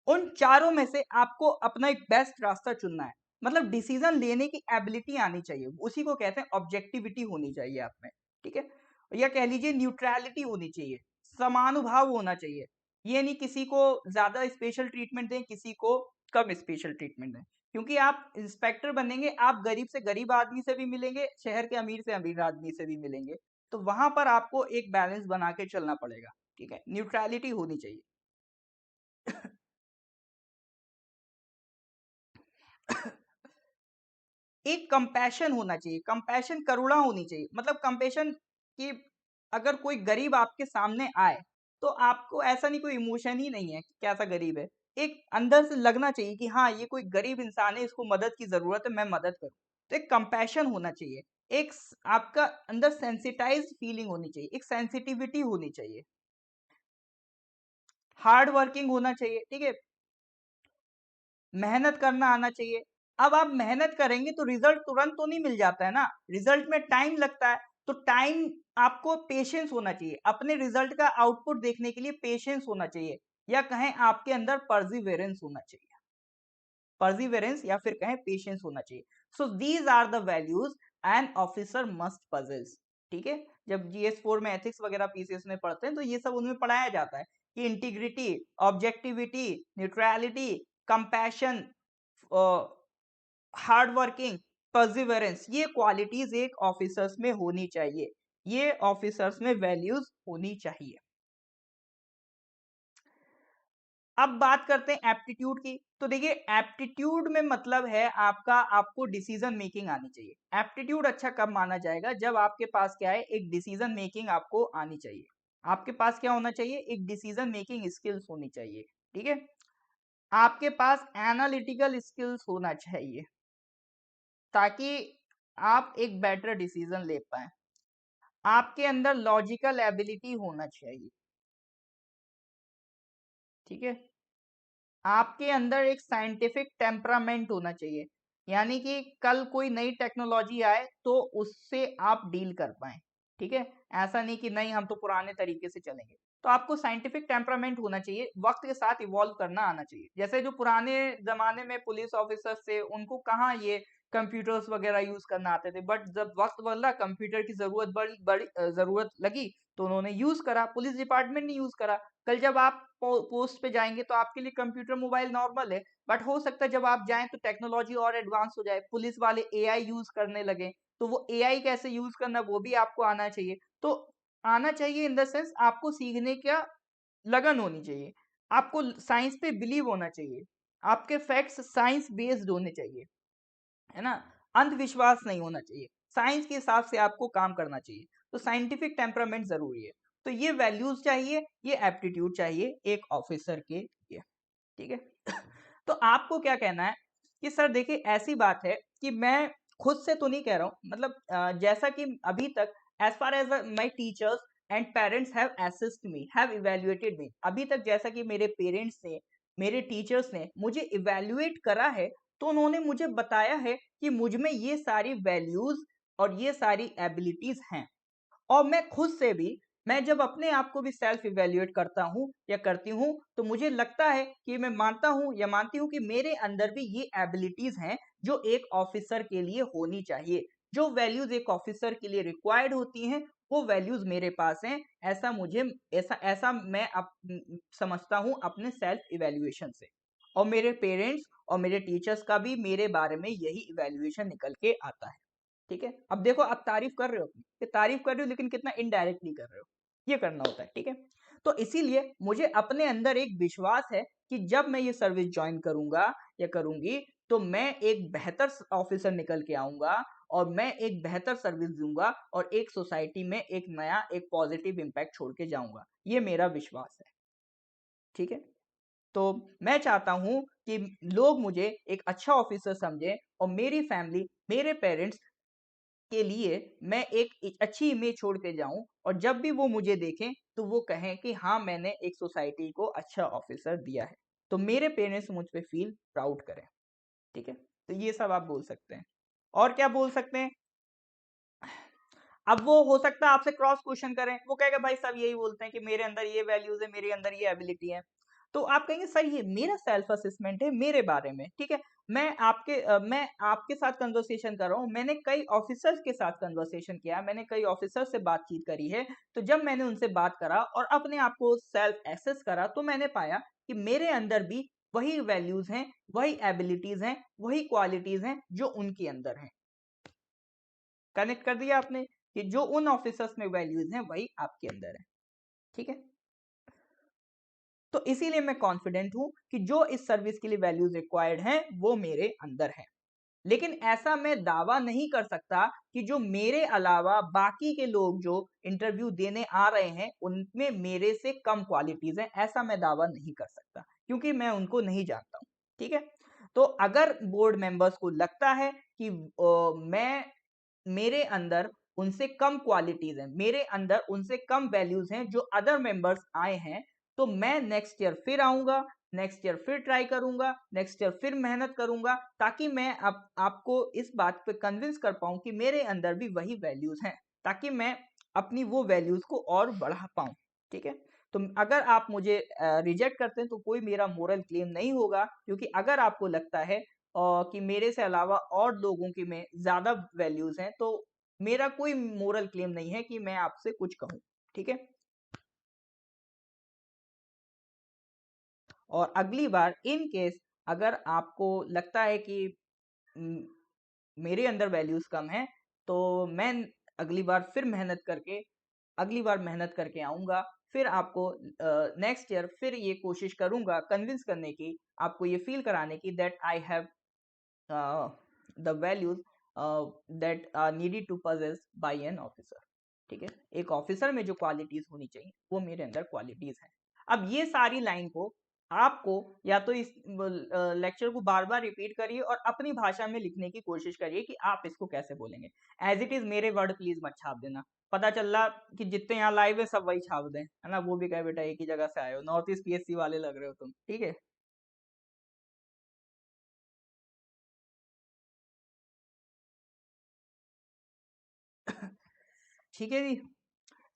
उन चारों में से आपको अपना एक बेस्ट रास्ता चुनना है। मतलब डिसीजन लेने की एबिलिटी आनी चाहिए, उसी को कहते हैं ऑब्जेक्टिविटी होनी चाहिए आप में, ठीक है? या कह लीजिए न्यूट्रलिटी होनी चाहिए, समानुभाव होना चाहिए। ये नहीं किसी को ज्यादा स्पेशल ट्रीटमेंट दें, किसी को कम स्पेशल ट्रीटमेंट दें, क्योंकि आप इंस्पेक्टर बनेंगे, आप गरीब से गरीब आदमी से भी मिलेंगे, शहर के अमीर से अमीर आदमी से भी मिलेंगे, तो वहां पर आपको एक बैलेंस बना के चलना पड़ेगा, ठीक है, न्यूट्रलिटी होनी चाहिए। एक कंपैशन होना चाहिए, कंपैशन करुणा होनी चाहिए, मतलब कंपैशन कि अगर कोई गरीब आपके सामने आए तो आपको ऐसा नहीं, कोई इमोशन ही नहीं है कि कैसा गरीब है, एक अंदर से लगना चाहिए कि हाँ ये कोई गरीब इंसान है, इसको मदद की जरूरत है, मैं मदद करूं। तो एक कंपैशन होना चाहिए, एक आपका अंदर सेंसिटाइज्ड फीलिंग होनी चाहिए, एक सेंसिटिविटी होनी चाहिए, हार्ड वर्किंग होना चाहिए, ठीक है, मेहनत करना आना चाहिए। अब आप मेहनत करेंगे तो रिजल्ट तुरंत तो नहीं मिल जाता है ना, रिजल्ट में टाइम लगता है, तो टाइम आपको पेशेंस होना चाहिए, अपने रिजल्ट का आउटपुट देखने के लिए पेशेंस होना चाहिए, या कहें आपके अंदर परसिवेरेंस होना चाहिए, परसिवेरेंस या फिर कहें पेशेंस होना चाहिए। So these are the values an officer must possess, ठीक है। जब GS4 में एथिक्स वगैरह PCS में पढ़ते हैं तो ये सब उनमें पढ़ाया जाता है कि integrity, objectivity, neutrality, compassion, hard working, perseverance, ये क्वालिटीज एक ऑफिसर्स में होनी चाहिए, ये ऑफिसर्स में वैल्यूज होनी चाहिए। अब बात करते हैं एप्टीट्यूड की, तो देखिए एप्टीट्यूड में मतलब है आपका, आपको डिसीजन मेकिंग आनी चाहिए। एप्टीट्यूड अच्छा कब माना जाएगा, जब आपके पास क्या है, एक डिसीजन मेकिंग आपको आनी चाहिए, आपके पास क्या होना चाहिए, एक डिसीजन मेकिंग स्किल्स होनी चाहिए, ठीक है, आपके पास एनालिटिकल स्किल्स होना चाहिए, ताकि आप एक बेटर डिसीजन ले पाए, आपके अंदर लॉजिकल एबिलिटी होना चाहिए, ठीक है, आपके अंदर एक साइंटिफिक टेम्परामेंट होना चाहिए, यानी कि कल कोई नई टेक्नोलॉजी आए तो उससे आप डील कर पाए, ठीक है, ऐसा नहीं कि नहीं हम तो पुराने तरीके से चलेंगे। तो आपको साइंटिफिक टेम्परामेंट होना चाहिए, वक्त के साथ इवॉल्व करना आना चाहिए, जैसे जो पुराने जमाने में पुलिस ऑफिसर्स थे उनको कहाँ ये कंप्यूटर्स वगैरह यूज करना आते थे, बट जब वक्त बदला, कंप्यूटर की जरूरत बड़ी बड़ी जरूरत लगी, तो उन्होंने यूज करा, पुलिस डिपार्टमेंट ने यूज करा। कल जब आप पोस्ट पे जाएंगे तो आपके लिए कंप्यूटर मोबाइल नॉर्मल है, बट हो सकता है जब आप जाएं तो टेक्नोलॉजी और एडवांस हो जाए, पुलिस वाले AI यूज करने लगे, तो वो AI कैसे यूज करना वो भी आपको आना चाहिए। तो आना चाहिए इन द सेंस आपको सीखने का लगन होनी चाहिए, आपको साइंस पे बिलीव होना चाहिए, आपके फैक्ट्स साइंस बेस्ड होने चाहिए, है ना, अंधविश्वास नहीं होना चाहिए, साइंस के हिसाब से आपको काम करना चाहिए, तो साइंटिफिक टेम्परामेंट जरूरी है। तो ये वैल्यूज चाहिए, ये एप्टीट्यूड चाहिए एक ऑफिसर के लिए, ठीक है। तो आपको क्या कहना है कि सर देखिए ऐसी बात है कि मैं खुद से तो नहीं कह रहा हूँ, मतलब जैसा कि अभी तक as far as my teachers and parents have assist me, have evaluated me, अभी तक जैसा कि मेरे पेरेंट्स ने, मेरे टीचर्स ने मुझे इवेल्युएट करा है, तो उन्होंने मुझे बताया है कि मुझ में ये सारी वैल्यूज और ये सारी एबिलिटीज हैं, और मैं खुद से भी, मैं जब अपने आप को भी सेल्फ इवेल्युएट करता हूँ या करती हूँ, तो मुझे लगता है कि मैं मानता हूँ या मानती हूँ कि मेरे अंदर भी ये एबिलिटीज हैं जो एक ऑफिसर के लिए होनी चाहिए, जो वैल्यूज एक ऑफिसर के लिए रिक्वायर्ड होती हैं वो वैल्यूज मेरे पास हैं, ऐसा मुझे, ऐसा ऐसा मैं समझता हूँ अपने सेल्फ इवेल्युएशन से, और मेरे पेरेंट्स और मेरे टीचर्स का भी मेरे बारे में यही इवेल्युएशन निकल के आता है, ठीक है। अब देखो आप तारीफ कर रहे हो अपनी, कि तारीफ कर रहे हो लेकिन कितना इनडायरेक्टली कर रहे हो, ये करना होता है, ठीक है। तो इसीलिए मुझे अपने अंदर एक विश्वास है कि जब मैं ये सर्विस ज्वाइन करूंगा या करूंगी, तो मैं एक बेहतर ऑफिसर निकल के आऊंगा, और मैं एक बेहतर सर्विस दूंगा, और एक सोसाइटी में एक नया, एक पॉजिटिव इम्पैक्ट छोड़ के जाऊंगा, ये मेरा विश्वास है, ठीक है। तो मैं चाहता हूं कि लोग मुझे एक अच्छा ऑफिसर समझें, और मेरी फैमिली, मेरे पेरेंट्स के लिए मैं एक अच्छी इमेज छोड़ के जाऊं, और जब भी वो मुझे देखें तो वो कहें कि हाँ मैंने एक सोसाइटी को अच्छा ऑफिसर दिया है, तो मेरे पेरेंट्स मुझ पे फील प्राउड करें, ठीक है। तो ये सब आप बोल सकते हैं, और क्या बोल सकते हैं। अब वो हो सकता है आपसे क्रॉस क्वेश्चन करें, वो कहेगा भाई सब यही बोलते हैं कि मेरे अंदर ये वैल्यूज है, मेरे अंदर ये एबिलिटी है, तो आप कहेंगे सर ये मेरा सेल्फ असेसमेंट है मेरे बारे में, ठीक है। मैं आपके साथ कन्वर्सेशन कर रहा हूँ, मैंने कई ऑफिसर्स के साथ कन्वर्सेशन किया, मैंने कई ऑफिसर से बातचीत करी है। तो जब मैंने उनसे बात करा और अपने आप को सेल्फ एसेस करा, तो मैंने पाया कि मेरे अंदर भी वही वैल्यूज हैं, वही एबिलिटीज हैं, वही क्वालिटीज हैं जो उनके अंदर हैं। कनेक्ट कर दिया आपने कि जो उन ऑफिसर्स में वैल्यूज हैं वही आपके अंदर है, ठीक है। तो इसीलिए मैं कॉन्फिडेंट हूं कि जो इस सर्विस के लिए वैल्यूज रिक्वायर्ड हैं वो मेरे अंदर है। लेकिन ऐसा मैं दावा नहीं कर सकता कि जो मेरे अलावा बाकी के लोग जो इंटरव्यू देने आ रहे हैं उनमें मेरे से कम क्वालिटीज हैं, ऐसा मैं दावा नहीं कर सकता क्योंकि मैं उनको नहीं जानता हूं, ठीक है। तो अगर बोर्ड मेंबर्स को लगता है कि मैं मेरे अंदर उनसे कम क्वालिटीज हैं, मेरे अंदर उनसे कम वैल्यूज हैं जो अदर मेंबर्स आए हैं, तो मैं नेक्स्ट ईयर फिर आऊंगा, नेक्स्ट ईयर फिर ट्राई करूंगा, नेक्स्ट ईयर फिर मेहनत करूंगा, ताकि मैं आपको इस बात पे कन्विंस कर पाऊं कि मेरे अंदर भी वही वैल्यूज हैं, ताकि मैं अपनी वो वैल्यूज को और बढ़ा पाऊं, ठीक है। तो अगर आप मुझे रिजेक्ट करते हैं तो कोई मेरा मोरल क्लेम नहीं होगा, क्योंकि अगर आपको लगता है कि मेरे से अलावा और लोगों की में ज्यादा वैल्यूज हैं, तो मेरा कोई मोरल क्लेम नहीं है कि मैं आपसे कुछ कहूं, ठीक है। और अगली बार इन केस अगर आपको लगता है कि म, मेरे अंदर वैल्यूज कम है, तो मैं अगली बार फिर मेहनत करके अगली बार मेहनत करके आऊंगा, फिर आपको नेक्स्ट ईयर फिर ये कोशिश करूंगा कन्विंस करने की, आपको ये फील कराने की that I have the values that are needed to possess by an officer, ठीक है। एक ऑफिसर में जो क्वालिटीज होनी चाहिए वो मेरे अंदर क्वालिटीज हैं। अब ये सारी लाइन को आपको या तो इस लेक्चर को बार बार रिपीट करिए और अपनी भाषा में लिखने की कोशिश करिए कि आप इसको कैसे बोलेंगे। एज इट इज मेरे वर्ड प्लीज मत छाप देना। पता चल रहा कि जितने यहाँ लाइव है सब वही छाप दें, है ना, वो भी कहे बेटा एक ही जगह से आए हो, नॉर्थ ईस्ट पीएससी वाले लग रहे हो तुम, ठीक है। ठीक है जी।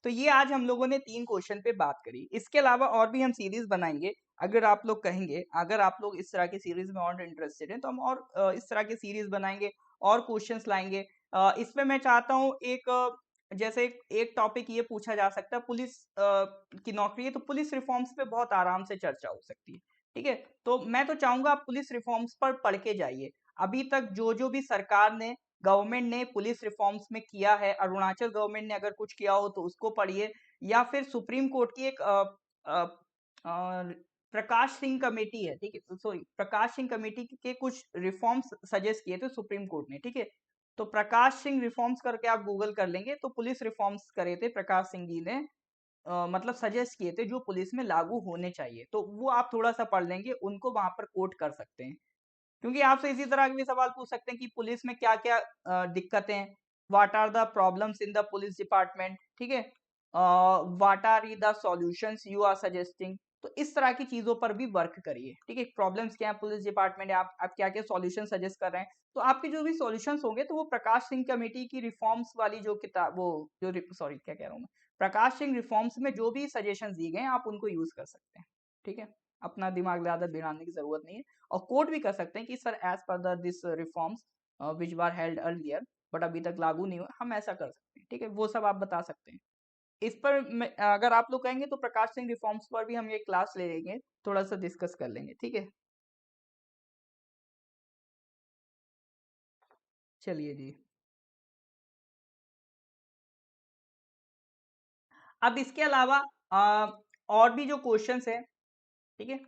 तो ये आज हम लोगों ने 3 क्वेश्चन पे बात करी। इसके अलावा और भी हम सीरीज बनाएंगे। अगर आप लोग कहेंगे, अगर आप लोग इस तरह की सीरीज में और इंटरेस्टेड हैं, तो हम और इस तरह की सीरीज बनाएंगे और क्वेश्चंस लाएंगे। इसमें मैं चाहता हूँ जैसे एक टॉपिक ये पूछा जा सकता है, पुलिस की नौकरी है तो पुलिस रिफॉर्म्स पे बहुत आराम से चर्चा हो सकती है, ठीक है। तो मैं तो चाहूंगा आप पुलिस रिफॉर्म्स पर पढ़ के जाइए। अभी तक जो जो भी सरकार ने गवर्नमेंट ने पुलिस रिफॉर्म्स में किया है, अरुणाचल गवर्नमेंट ने अगर कुछ किया हो तो उसको पढ़िए, या फिर सुप्रीम कोर्ट की एक प्रकाश सिंह कमेटी है, ठीक है, सॉरी, प्रकाश सिंह कमेटी के कुछ रिफॉर्म्स सजेस्ट किए थे सुप्रीम कोर्ट ने, ठीक है। तो प्रकाश सिंह रिफॉर्म्स करके आप गूगल कर लेंगे तो पुलिस रिफॉर्म्स करे थे प्रकाश सिंह जी ने, मतलब सजेस्ट किए थे जो पुलिस में लागू होने चाहिए, तो वो आप थोड़ा सा पढ़ लेंगे, उनको वहां पर कोट कर सकते हैं। क्योंकि आपसे इसी तरह के भी सवाल पूछ सकते हैं कि पुलिस में क्या क्या दिक्कतें हैं, what are the problems in the police department, ठीक है, what are the solutions you are suggesting. तो इस तरह की चीजों पर भी वर्क करिए, ठीक है। प्रॉब्लम्स क्या है पुलिस डिपार्टमेंट है, आप क्या क्या सॉल्यूशन सजेस्ट कर रहे हैं, तो आपके जो भी सॉल्यूशंस होंगे तो वो प्रकाश सिंह कमेटी की रिफॉर्म्स वाली जो किताब, वो जो सॉरी क्या कह रहा हूँ मैं, प्रकाश सिंह रिफॉर्म्स में जो भी सजेशन दिए गए हैं आप उनको यूज कर सकते हैं, ठीक है। अपना दिमाग ज्यादा भिड़ाने की जरूरत नहीं है। और कोट भी कर सकते हैं कि sir as per the this reforms which were held earlier but अभी तक लागू नहीं हुआ, हम ऐसा कर सकते हैं, ठीक है, वो सब आप बता सकते हैं। इस पर अगर आप लोग कहेंगे तो प्रकाश सिंह रिफॉर्म्स पर भी हम ये क्लास ले लेंगे, थोड़ा सा डिस्कस कर लेंगे, ठीक है। चलिए जी। अब इसके अलावा और भी जो क्वेश्चंस है, ठीक है,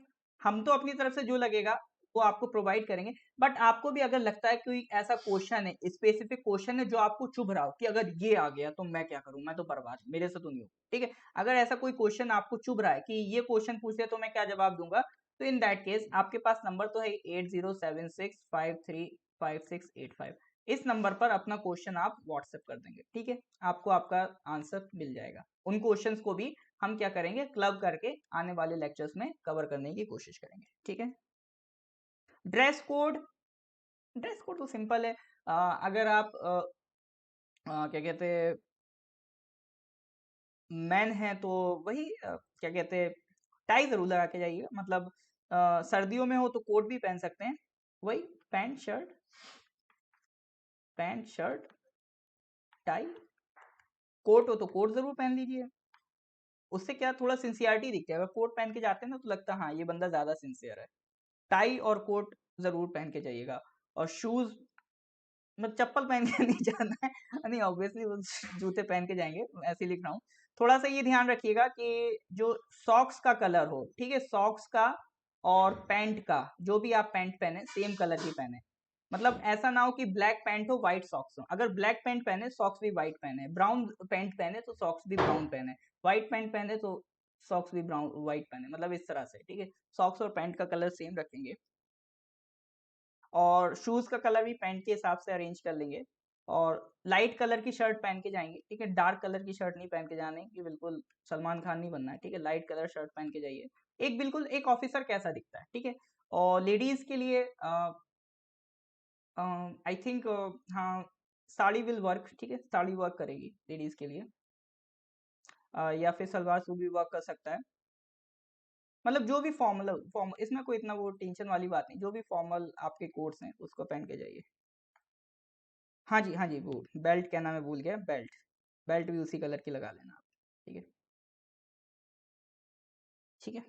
हम तो अपनी तरफ से जो लगेगा वो आपको प्रोवाइड करेंगे, बट आपको भी अगर लगता है कोई ऐसा क्वेश्चन है, स्पेसिफिक क्वेश्चन है जो आपको चुभ रहा हो कि अगर ये आ गया तो मैं क्या करूं, मैं तो बर्बाद, मेरे से तो नहीं हो, ठीक है। अगर ऐसा कोई क्वेश्चन आपको चुभ रहा है कि ये क्वेश्चन पूछ लिया तो मैं क्या जवाब दूंगा, तो इन दैट केस आपके पास नंबर तो है 8076535685, इस नंबर पर अपना क्वेश्चन आप व्हाट्सएप कर देंगे, ठीक है। आपको आपका आंसर मिल जाएगा। उन क्वेश्चंस को भी हम क्या करेंगे, क्लब करके आने वाले लेक्चर्स में कवर करने की कोशिश करेंगे, ठीक है। ड्रेस कोड, ड्रेस कोड तो सिंपल है। अगर आप क्या कहते हैं मैन है तो वही क्या कहते हैं टाई जरूर लगा के जाइएगा, मतलब सर्दियों में हो तो कोट भी पहन सकते हैं, वही pant shirt, pant shirt tie. Coat हो तो कोट जरूर पहन लीजिए, उससे क्या थोड़ा सिंसियरिटी दिखती है, अगर कोट पहन के जाते हैं ना तो लगता है हाँ ये बंदा ज्यादा सिंसियर है। टाई और कोट जरूर पहन के जाइएगा। और शूज, मतलब चप्पल पहन के नहीं जाना है, नहीं ऑब्वियसली वो जूते पहन के जाएंगे, ऐसे ही लिख रहा हूँ। थोड़ा सा ये ध्यान रखिएगा कि जो सॉक्स का कलर हो, ठीक है, सॉक्स का और पैंट का, जो भी आप पैंट पहने सेम कलर की पहने, मतलब ऐसा ना हो कि ब्लैक पैंट हो व्हाइट सॉक्स हो, अगर ब्लैक पैंट पहने सॉक्स भी व्हाइट पहने, ब्राउन पैंट पहने तो सॉक्स भी ब्राउन पहने, व्हाइट पैंट पहने तो सॉक्स भी ब्राउन व्हाइट पहने, मतलब इस तरह से, ठीक है, सॉक्स और पैंट का कलर सेम रखेंगे। और शूज का कलर भी पैंट के हिसाब से अरेंज कर लेंगे। और लाइट कलर की शर्ट पहन के जाएंगे, ठीक है, डार्क कलर की शर्ट नहीं पहन के जाने कि बिल्कुल सलमान खान नहीं बनना है, ठीक है, लाइट कलर शर्ट पहन के जाइए, एक बिल्कुल एक ऑफिसर कैसा दिखता है, ठीक है। और लेडीज के लिए आई थिंक हाँ साड़ी विल वर्क, ठीक है, साड़ी वर्क करेगी लेडीज के लिए। या फिर सलवार सूट भी वर्क कर सकता है, मतलब जो भी फॉर्मल फॉर्म, इसमें कोई इतना वो टेंशन वाली बात नहीं, जो भी फॉर्मल आपके कोर्स हैं उसको पहन के जाइए। हाँ जी, हाँ जी, वो बेल्ट क्या नाम है भूल गया, बेल्ट, बेल्ट भी उसी कलर की लगा लेना आप, ठीक है, ठीक है।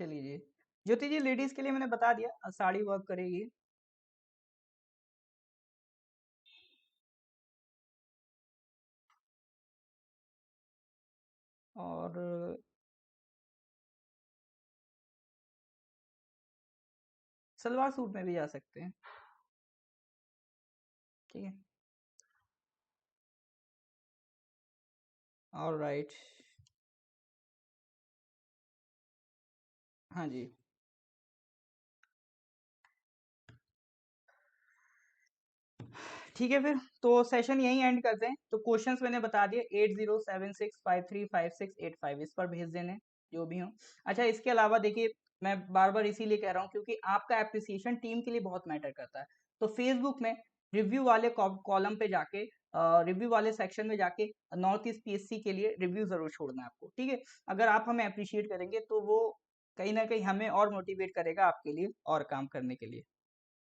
चलिए जी, ज्योति जी लेडीज के लिए मैंने बता दिया, साड़ी वर्क करेगी। और सलवार सूट में भी जा सकते हैं, ठीक है, ऑल राइट। हाँ जी, ठीक है, फिर तो सेशन यहीं एंड करते हैं। तो क्वेश्चंस मैंने बता दिए, 8076535685 इस पर भेज देने जो भी हो। अच्छा, इसके अलावा देखिए, मैं बार बार इसीलिए कह रहा हूँ क्योंकि आपका एप्रिसिएशन टीम के लिए बहुत मैटर करता है। तो फेसबुक में रिव्यू वाले कॉलम पे जाके, रिव्यू वाले सेक्शन में जाके नॉर्थ ईस्ट पीएससी के लिए रिव्यू जरूर छोड़ना है आपको, ठीक है। अगर आप हमें अप्रिशिएट करेंगे तो वो कहीं ना कहीं हमें और मोटिवेट करेगा आपके लिए और काम करने के लिए।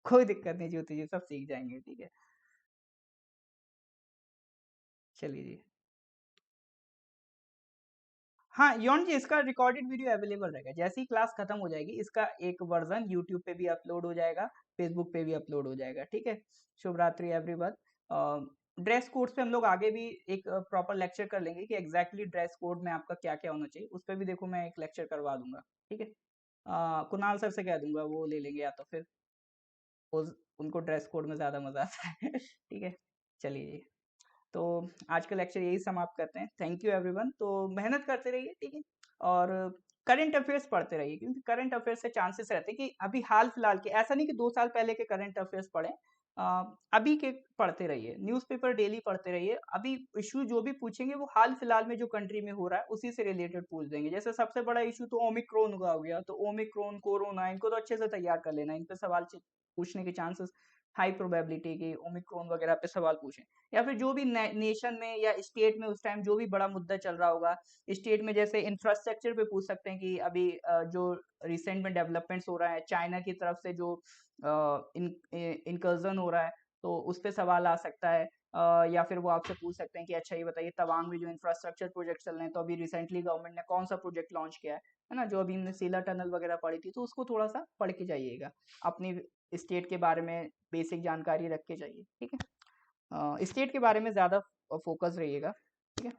कोई दिक्कत नहीं ज्योति जी, सब सीख जाएंगे, ठीक है। चलिए जी, हाँ यौन जी, इसका रिकॉर्डेड वीडियो अवेलेबल रहेगा, जैसे ही क्लास खत्म हो जाएगी इसका एक वर्जन यूट्यूब पे भी अपलोड हो जाएगा, फेसबुक पे भी अपलोड हो जाएगा, ठीक है। शुभ रात्रि एवरीवन। ड्रेस कोड्स पे हम लोग आगे भी एक प्रॉपर लेक्चर कर लेंगे कि एग्जैक्टली ड्रेस कोड में आपका क्या क्या होना चाहिए, उस पर भी देखो मैं एक लेक्चर करवा दूंगा, ठीक है। कुणाल सर से कह दूंगा वो ले लेंगे, या तो फिर वो, उनको ड्रेस कोड में ज़्यादा मजा आता है ठीक है। चलिए जी, तो आज का लेक्चर यही समाप्त करते हैं। थैंक यू एवरीवन, तो मेहनत करते रहिए, ठीक है। और करंट अफेयर्स पढ़ते रहिए, क्योंकि करंट अफेयर्स से चांसेस रहते हैं कि अभी हाल फिलहाल के, ऐसा नहीं कि 2 साल पहले के करंट अफेयर्स पढ़ें, अभी के पढ़ते रहिए, न्यूज़पेपर डेली पढ़ते रहिए, अभी इशू जो भी पूछेंगे वो हाल फिलहाल में जो कंट्री में हो रहा है उसी से रिलेटेड पूछ देंगे। जैसे सबसे बड़ा इशू तो ओमिक्रॉन का हो गया, तो ओमिक्रॉन, कोरोना, इनको तो अच्छे से तैयार कर लेना, इन पे सवाल पूछने के चांसेस हाई प्रोबेबिलिटी की, ओमिक्रॉन वगैरह पे सवाल पूछें। या फिर जो भी नेशन में या स्टेट में उस टाइम जो भी बड़ा मुद्दा चल रहा होगा, स्टेट में जैसे इंफ्रास्ट्रक्चर पे पूछ सकते हैं कि अभी जो रिसेंट में डेवलपमेंट्स हो रहा है, चाइना की तरफ से जो इनकर्जन हो रहा है, तो उस पर सवाल आ सकता है। या फिर वो आपसे पूछ सकते हैं कि अच्छा ये बताइए तवांग में जो इंफ्रास्ट्रक्चर प्रोजेक्ट चल रहे हैं, तो अभी रिसेंटली गवर्नमेंट ने कौन सा प्रोजेक्ट लॉन्च किया है ना, जो अभी हमने सीला टनल वगैरह पढ़ी थी, तो उसको थोड़ा सा पढ़ के जाइएगा, अपनी स्टेट के बारे में बेसिक जानकारी रख के जाइए, ठीक है। स्टेट के बारे में ज़्यादा फोकस रहिएगा, ठीक है।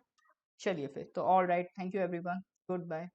चलिए फिर तो all right, thank you everyone, good bye.